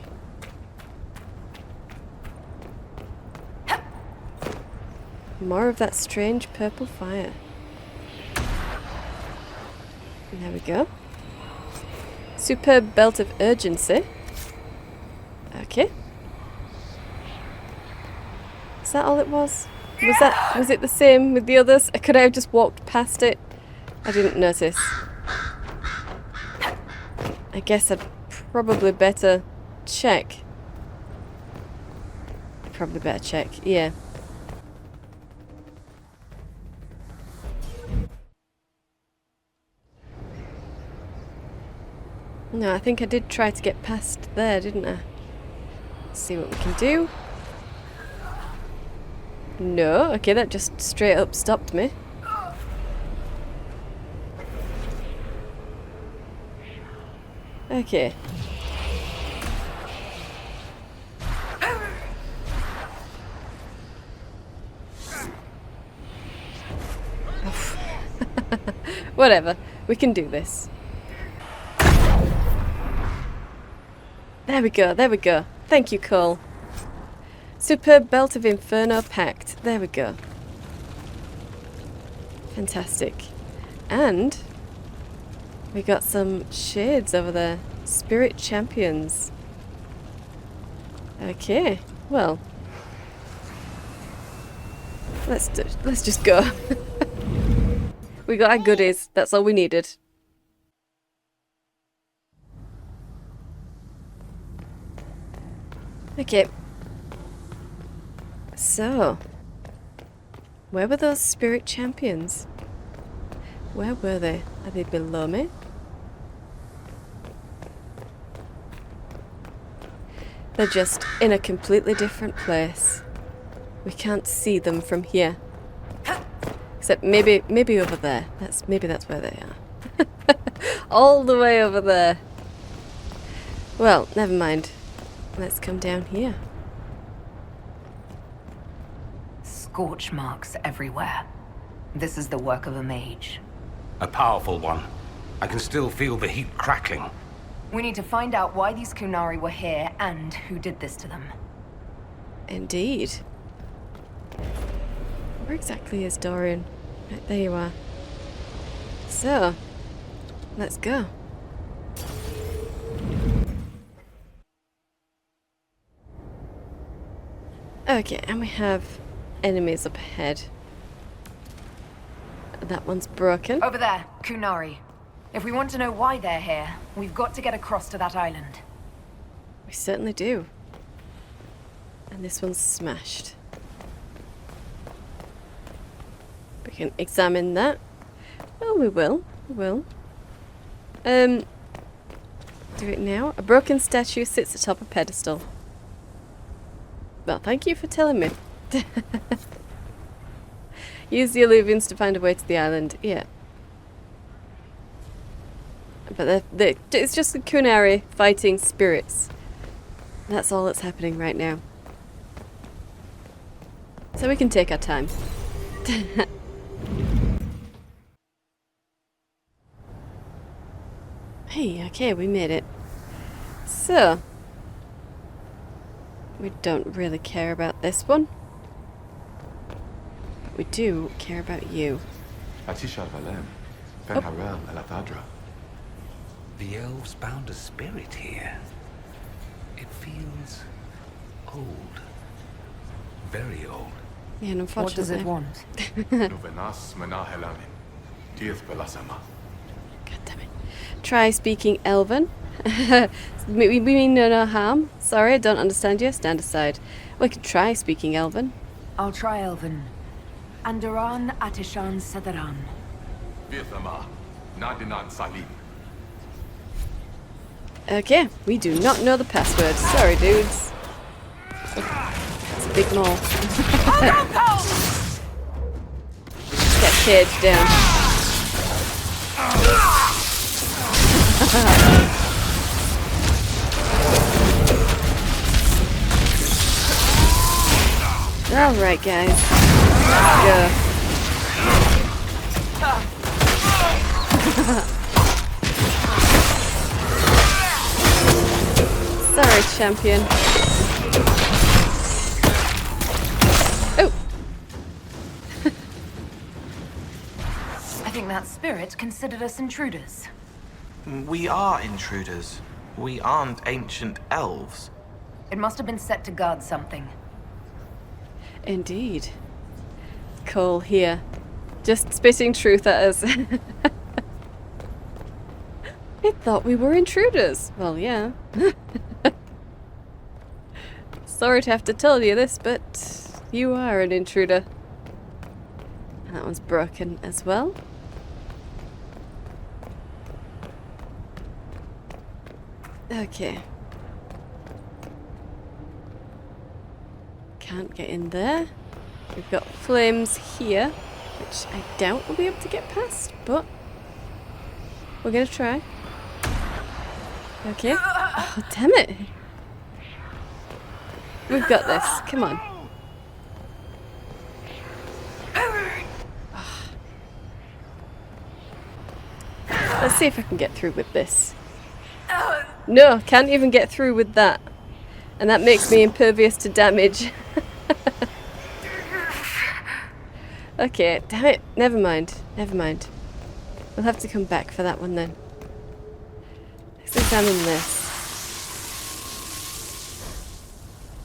More of that strange purple fire. There we go. Superb belt of urgency. Okay. Is that all it was? Was it the same with the others? Could I have just walked past it? I didn't notice. I guess I'd probably better check. Probably better check, yeah. No, I think I did try to get past there, didn't I? Let's see what we can do. No, okay, that just straight up stopped me. Okay. Whatever, we can do this. There we go, there we go. Thank you, Cole. Superb belt of Inferno packed. There we go. Fantastic. And we got some shades over there. Spirit champions. Okay, well. Let's just go. We got our goodies. That's all we needed. Okay. So, where were those spirit champions? Where were they? Are they below me? They're just in a completely different place. We can't see them from here. Except maybe over there. Maybe that's where they are. All the way over there. Well, never mind. Let's come down here. Scorch marks everywhere. This is the work of a mage. A powerful one. I can still feel the heat crackling. We need to find out why these Kunari were here and who did this to them. Indeed. Where exactly is Dorian? Right, there you are. So, let's go. Okay, and we have enemies up ahead. That one's broken. Over there, Kunari. If we want to know why they're here, we've got to get across to that island. We certainly do. And this one's smashed. We can examine that. Well, we will. We will. Do it now. A broken statue sits atop a pedestal. Well, thank you for telling me. Use the Elvhens to find a way to the island. Yeah. But it's just the Kunari fighting spirits. That's all that's happening right now. So we can take our time. Hey, okay, we made it. So, we don't really care about this one. But we do care about you. The elves bound a spirit here. It feels old. Very old. Yeah, and unfortunately... What does it want? God damn it. Try speaking Elvhen. We mean no harm. Sorry, I don't understand you. Stand aside. We could try speaking Elvhen. I'll try Elvhen. Andaran Atishan Sadaran. Okay, we do not know the password. Sorry, dudes. It's a big mole. Get caged down. Alright, guys. Let's go. Sorry, champion. Oh! I think that spirit considered us intruders. We are intruders. We aren't ancient elves. It must have been set to guard something. Indeed. Cole here. Just spitting truth at us. It thought we were intruders. Well, yeah. Sorry to have to tell you this, but you are an intruder. And that one's broken as well. Okay. Can't get in there. We've got flames here, which I doubt we'll be able to get past, but we're gonna try. Okay. Oh, damn it. We've got this. Come on. Let's see if I can get through with this. No, can't even get through with that. And that makes me impervious to damage. Okay, damn it. Never mind. Never mind. We'll have to come back for that one then. Let's examine this.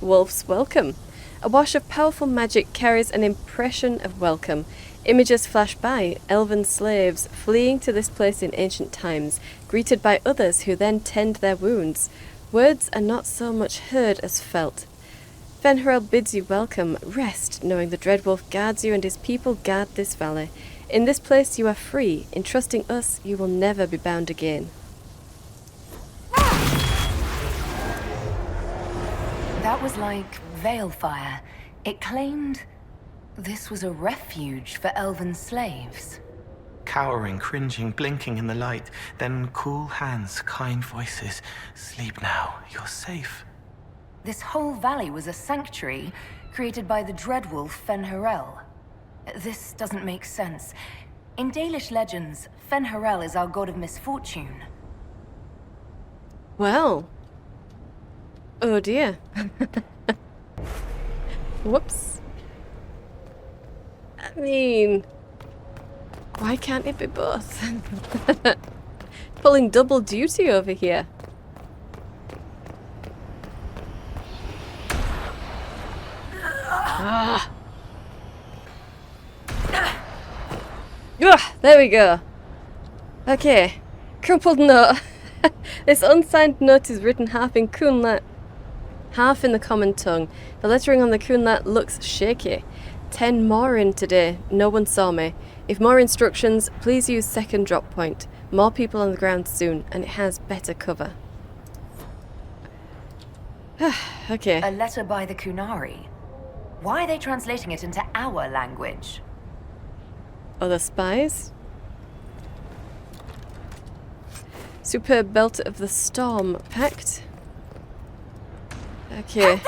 Wolf's Welcome. A wash of powerful magic carries an impression of welcome. Images flash by, elven slaves fleeing to this place in ancient times, greeted by others who then tend their wounds. Words are not so much heard as felt. Fenrirel bids you welcome. Rest, knowing the Dreadwolf guards you and his people guard this valley. In this place you are free. In trusting us, you will never be bound again. That was like Veilfire. It claimed this was a refuge for elven slaves. Cowering, cringing, blinking in the light. Then cool hands, kind voices. Sleep now. You're safe. This whole valley was a sanctuary created by the Dreadwolf Fenrirel. This doesn't make sense. In Dalish legends, Fenrirel is our god of misfortune. Well. Oh dear. Whoops. I mean, why can't it be both? Pulling double duty over here. Ah. There we go. Okay. Crumpled note. This unsigned note is written half in Kunlat, half in the common tongue. The lettering on the Kunlat looks shaky. 10 more in today. No one saw me. If more instructions, please use second drop point. More people on the ground soon, and it has better cover. Okay. A letter by the Kunari. Why are they translating it into our language? Other spies? Superb Belt of the Storm Pact. Okay.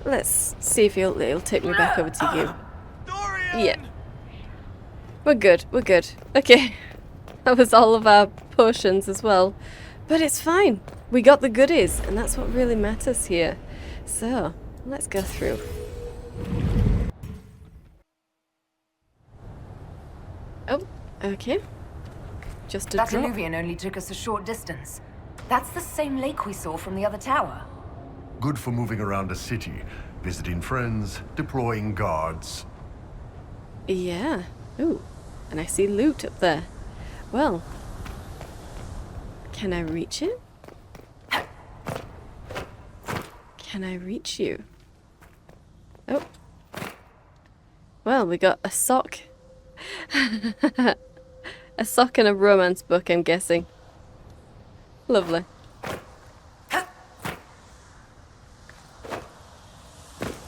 Let's see if it'll take me back over to you. Yeah. We're good, we're good. Okay. That was all of our potions as well. But it's fine. We got the goodies, and that's what really matters here. So, let's go through. Oh, okay. Just a that drop. alluvion only took us a short distance. That's the same lake we saw from the other tower. Good for moving around a city, visiting friends, deploying guards. Yeah. Ooh. And I see loot up there. Well. Can I reach it? Can I reach you? Oh. Well, we got a sock. A sock and a romance book, I'm guessing. Lovely.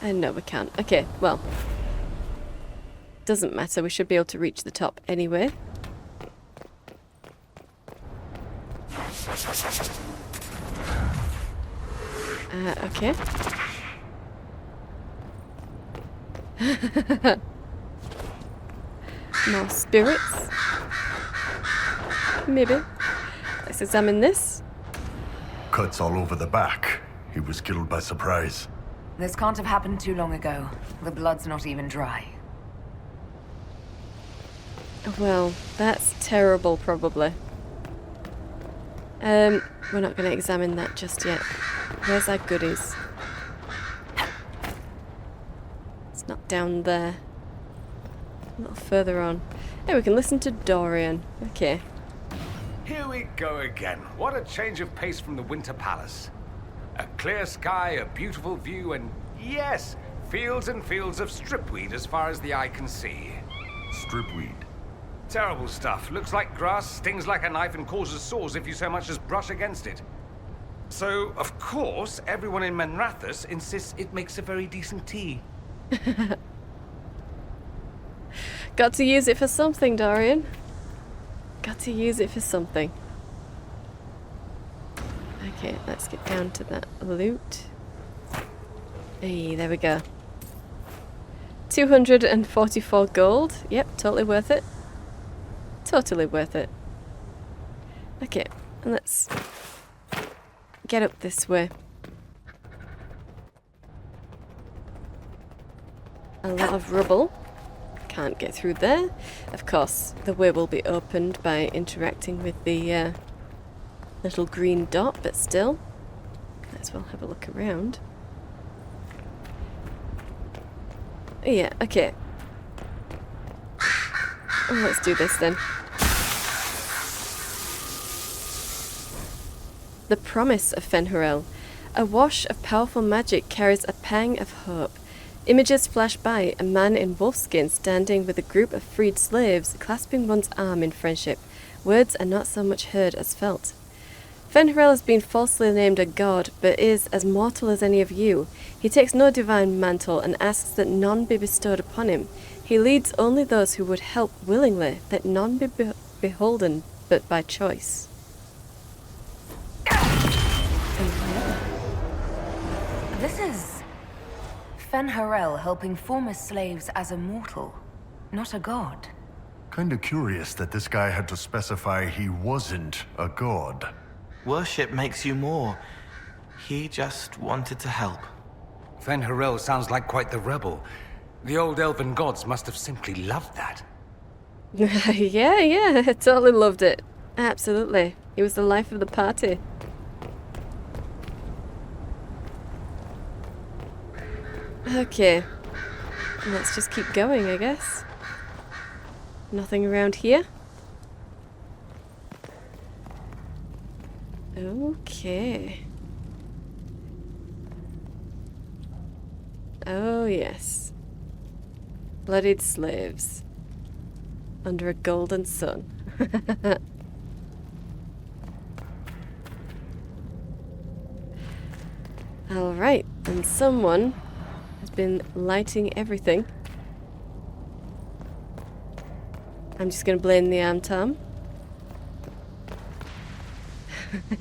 No, we can't. Okay, well. Doesn't matter, we should be able to reach the top anyway. Okay. More spirits. Maybe. Let's examine this. Cuts all over the back. He was killed by surprise. This can't have happened too long ago. The blood's not even dry. Well, that's terrible, probably. We're not going to examine that just yet. Where's our goodies? It's not down there. A little further on. Hey, we can listen to Dorian. Okay. Here we go again. What a change of pace from the Winter Palace. A clear sky, a beautiful view, and yes, fields and fields of stripweed as far as the eye can see. Stripweed? Terrible stuff. Looks like grass, stings like a knife, and causes sores if you so much as brush against it. So, of course, everyone in Manrathus insists it makes a very decent tea. Got to use it for something, Dorian. Got to use it for something. Okay, let's get down to that loot. Hey, there we go. 244 gold. Yep, totally worth it. Totally worth it. Okay, and let's get up this way. A lot of rubble. Can't get through there. Of course, the way will be opened by interacting with the little green dot, but still. Might as well have a look around. Yeah, okay. Oh, let's do this then. The promise of Fen'Harel. A wash of powerful magic carries a pang of hope. Images flash by, a man in wolfskin standing with a group of freed slaves, clasping one's arm in friendship. Words are not so much heard as felt. Fen'Harel has been falsely named a god, but is as mortal as any of you. He takes no divine mantle and asks that none be bestowed upon him. He leads only those who would help willingly, that none be beholden but by choice. This is Fen'Harel helping former slaves as a mortal, not a god. Kinda curious that this guy had to specify he wasn't a god. Worship makes you more. He just wanted to help. Fen'Harel sounds like quite the rebel. The old elven gods must have simply loved that. Yeah, I totally loved it. Absolutely. He was the life of the party. Okay. Let's just keep going, I guess. Nothing around here? Okay. Oh, yes. Bloodied slaves. Under a golden sun. Alright, and someone has been lighting everything. I'm just going to blame the Tom.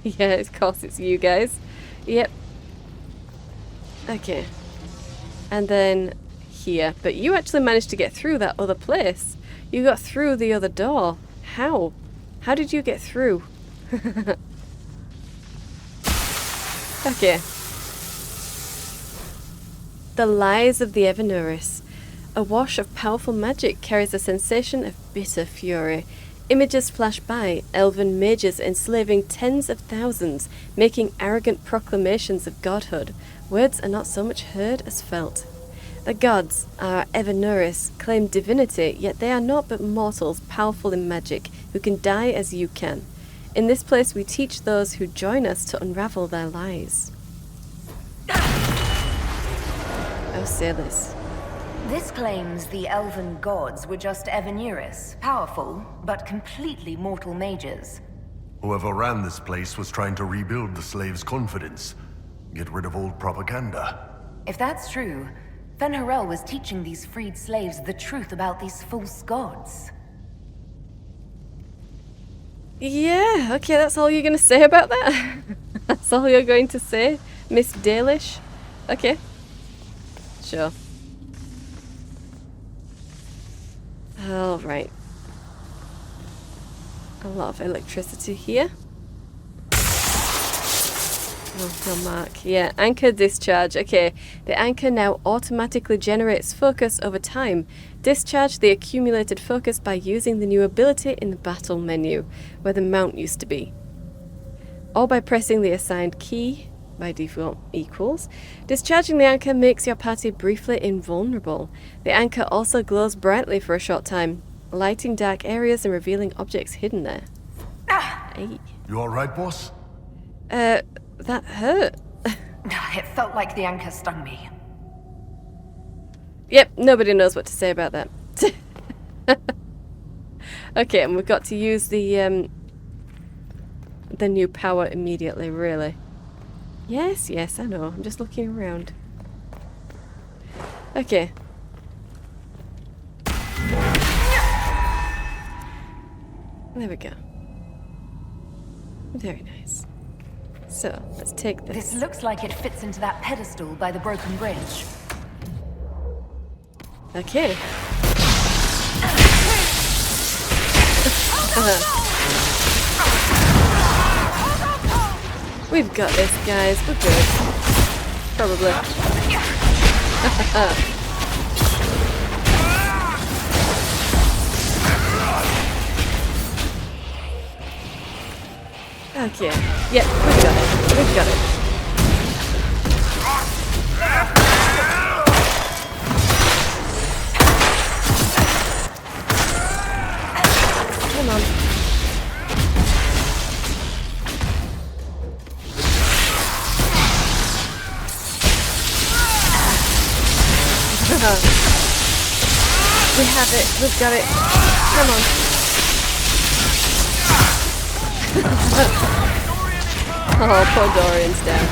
Yeah, of course it's you guys. Yep. Okay. And then here. But you actually managed to get through that other place. You got through the other door. How? How did you get through? Okay. The lies of the Evanuris. A wash of powerful magic carries a sensation of bitter fury. Images flash by, Elven mages enslaving tens of thousands, making arrogant proclamations of godhood. Words are not so much heard as felt. The gods, our Evanuris, claim divinity, yet they are naught but mortals powerful in magic, who can die as you can. In this place we teach those who join us to unravel their lies. Oh, Seylis. This claims the elven gods were just Evanuris, powerful, but completely mortal mages. Whoever ran this place was trying to rebuild the slaves' confidence. Get rid of old propaganda. If that's true, Fen'Harel was teaching these freed slaves the truth about these false gods. Yeah, okay, that's all you're going to say about that? That's all you're going to say, Miss Dalish? Okay. Sure. Alright. A lot of electricity here. Oh, no mark. Yeah, anchor discharge. Okay, the anchor now automatically generates focus over time. Discharge the accumulated focus by using the new ability in the battle menu, where the mount used to be. Or by pressing the assigned key, by default equals. Discharging the anchor makes your party briefly invulnerable. The anchor also glows brightly for a short time, lighting dark areas and revealing objects hidden there. Hey. You alright, boss? That hurt. It felt like the anchor stung me. Yep, nobody knows what to say about that. Okay, and we've got to use the new power immediately, really. Yes, I know. I'm just looking around. Okay. There we go. Very nice. So, let's take this. This looks like it fits into that pedestal by the broken bridge. Okay. We've got this, guys. We're good. Probably. Okay. Yep, we've got it. We've got it. Come on. We have it. We've got it. Come on. Oh, poor Dorian's down.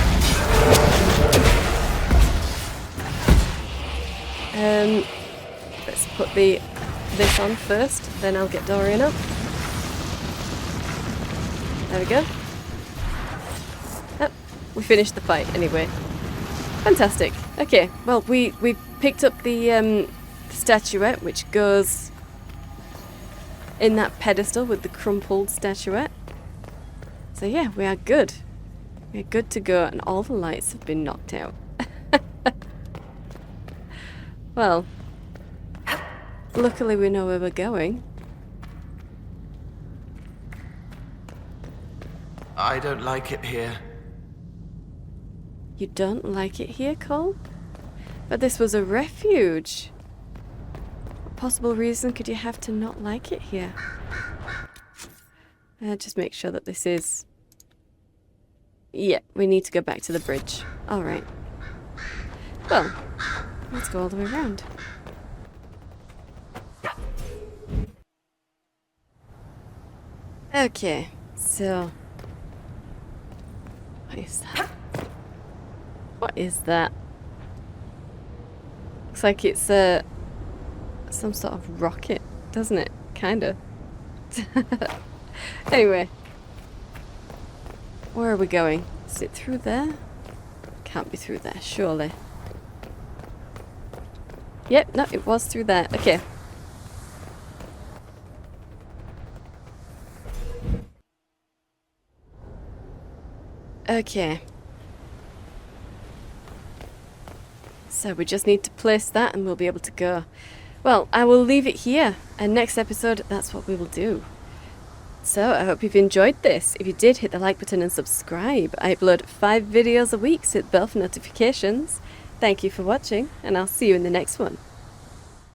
Let's put this on first, then I'll get Dorian up. There we go. Oh, we finished the fight anyway. Fantastic. Okay, well we picked up the statuette, which goes in that pedestal with the crumpled statuette. So yeah, we are good. We're good to go, and all the lights have been knocked out. Well, luckily we know where we're going. I don't like it here. You don't like it here, Cole? But this was a refuge. What possible reason could you have to not like it here? Just make sure that this is... Yeah, we need to go back to the bridge. Alright. Well, let's go all the way around. Okay, so... What is that? What is that? Looks like it's some sort of rocket, doesn't it? Kinda. Anyway. Where are we going? Is it through there? Can't be through there, surely. Yep, no, it was through there. Okay. Okay. So we just need to place that and we'll be able to go. Well, I will leave it here. And next episode, that's what we will do. So, I hope you've enjoyed this. If you did, hit the like button and subscribe. I upload 5 videos a week, so hit the bell for notifications. Thank you for watching, and I'll see you in the next one.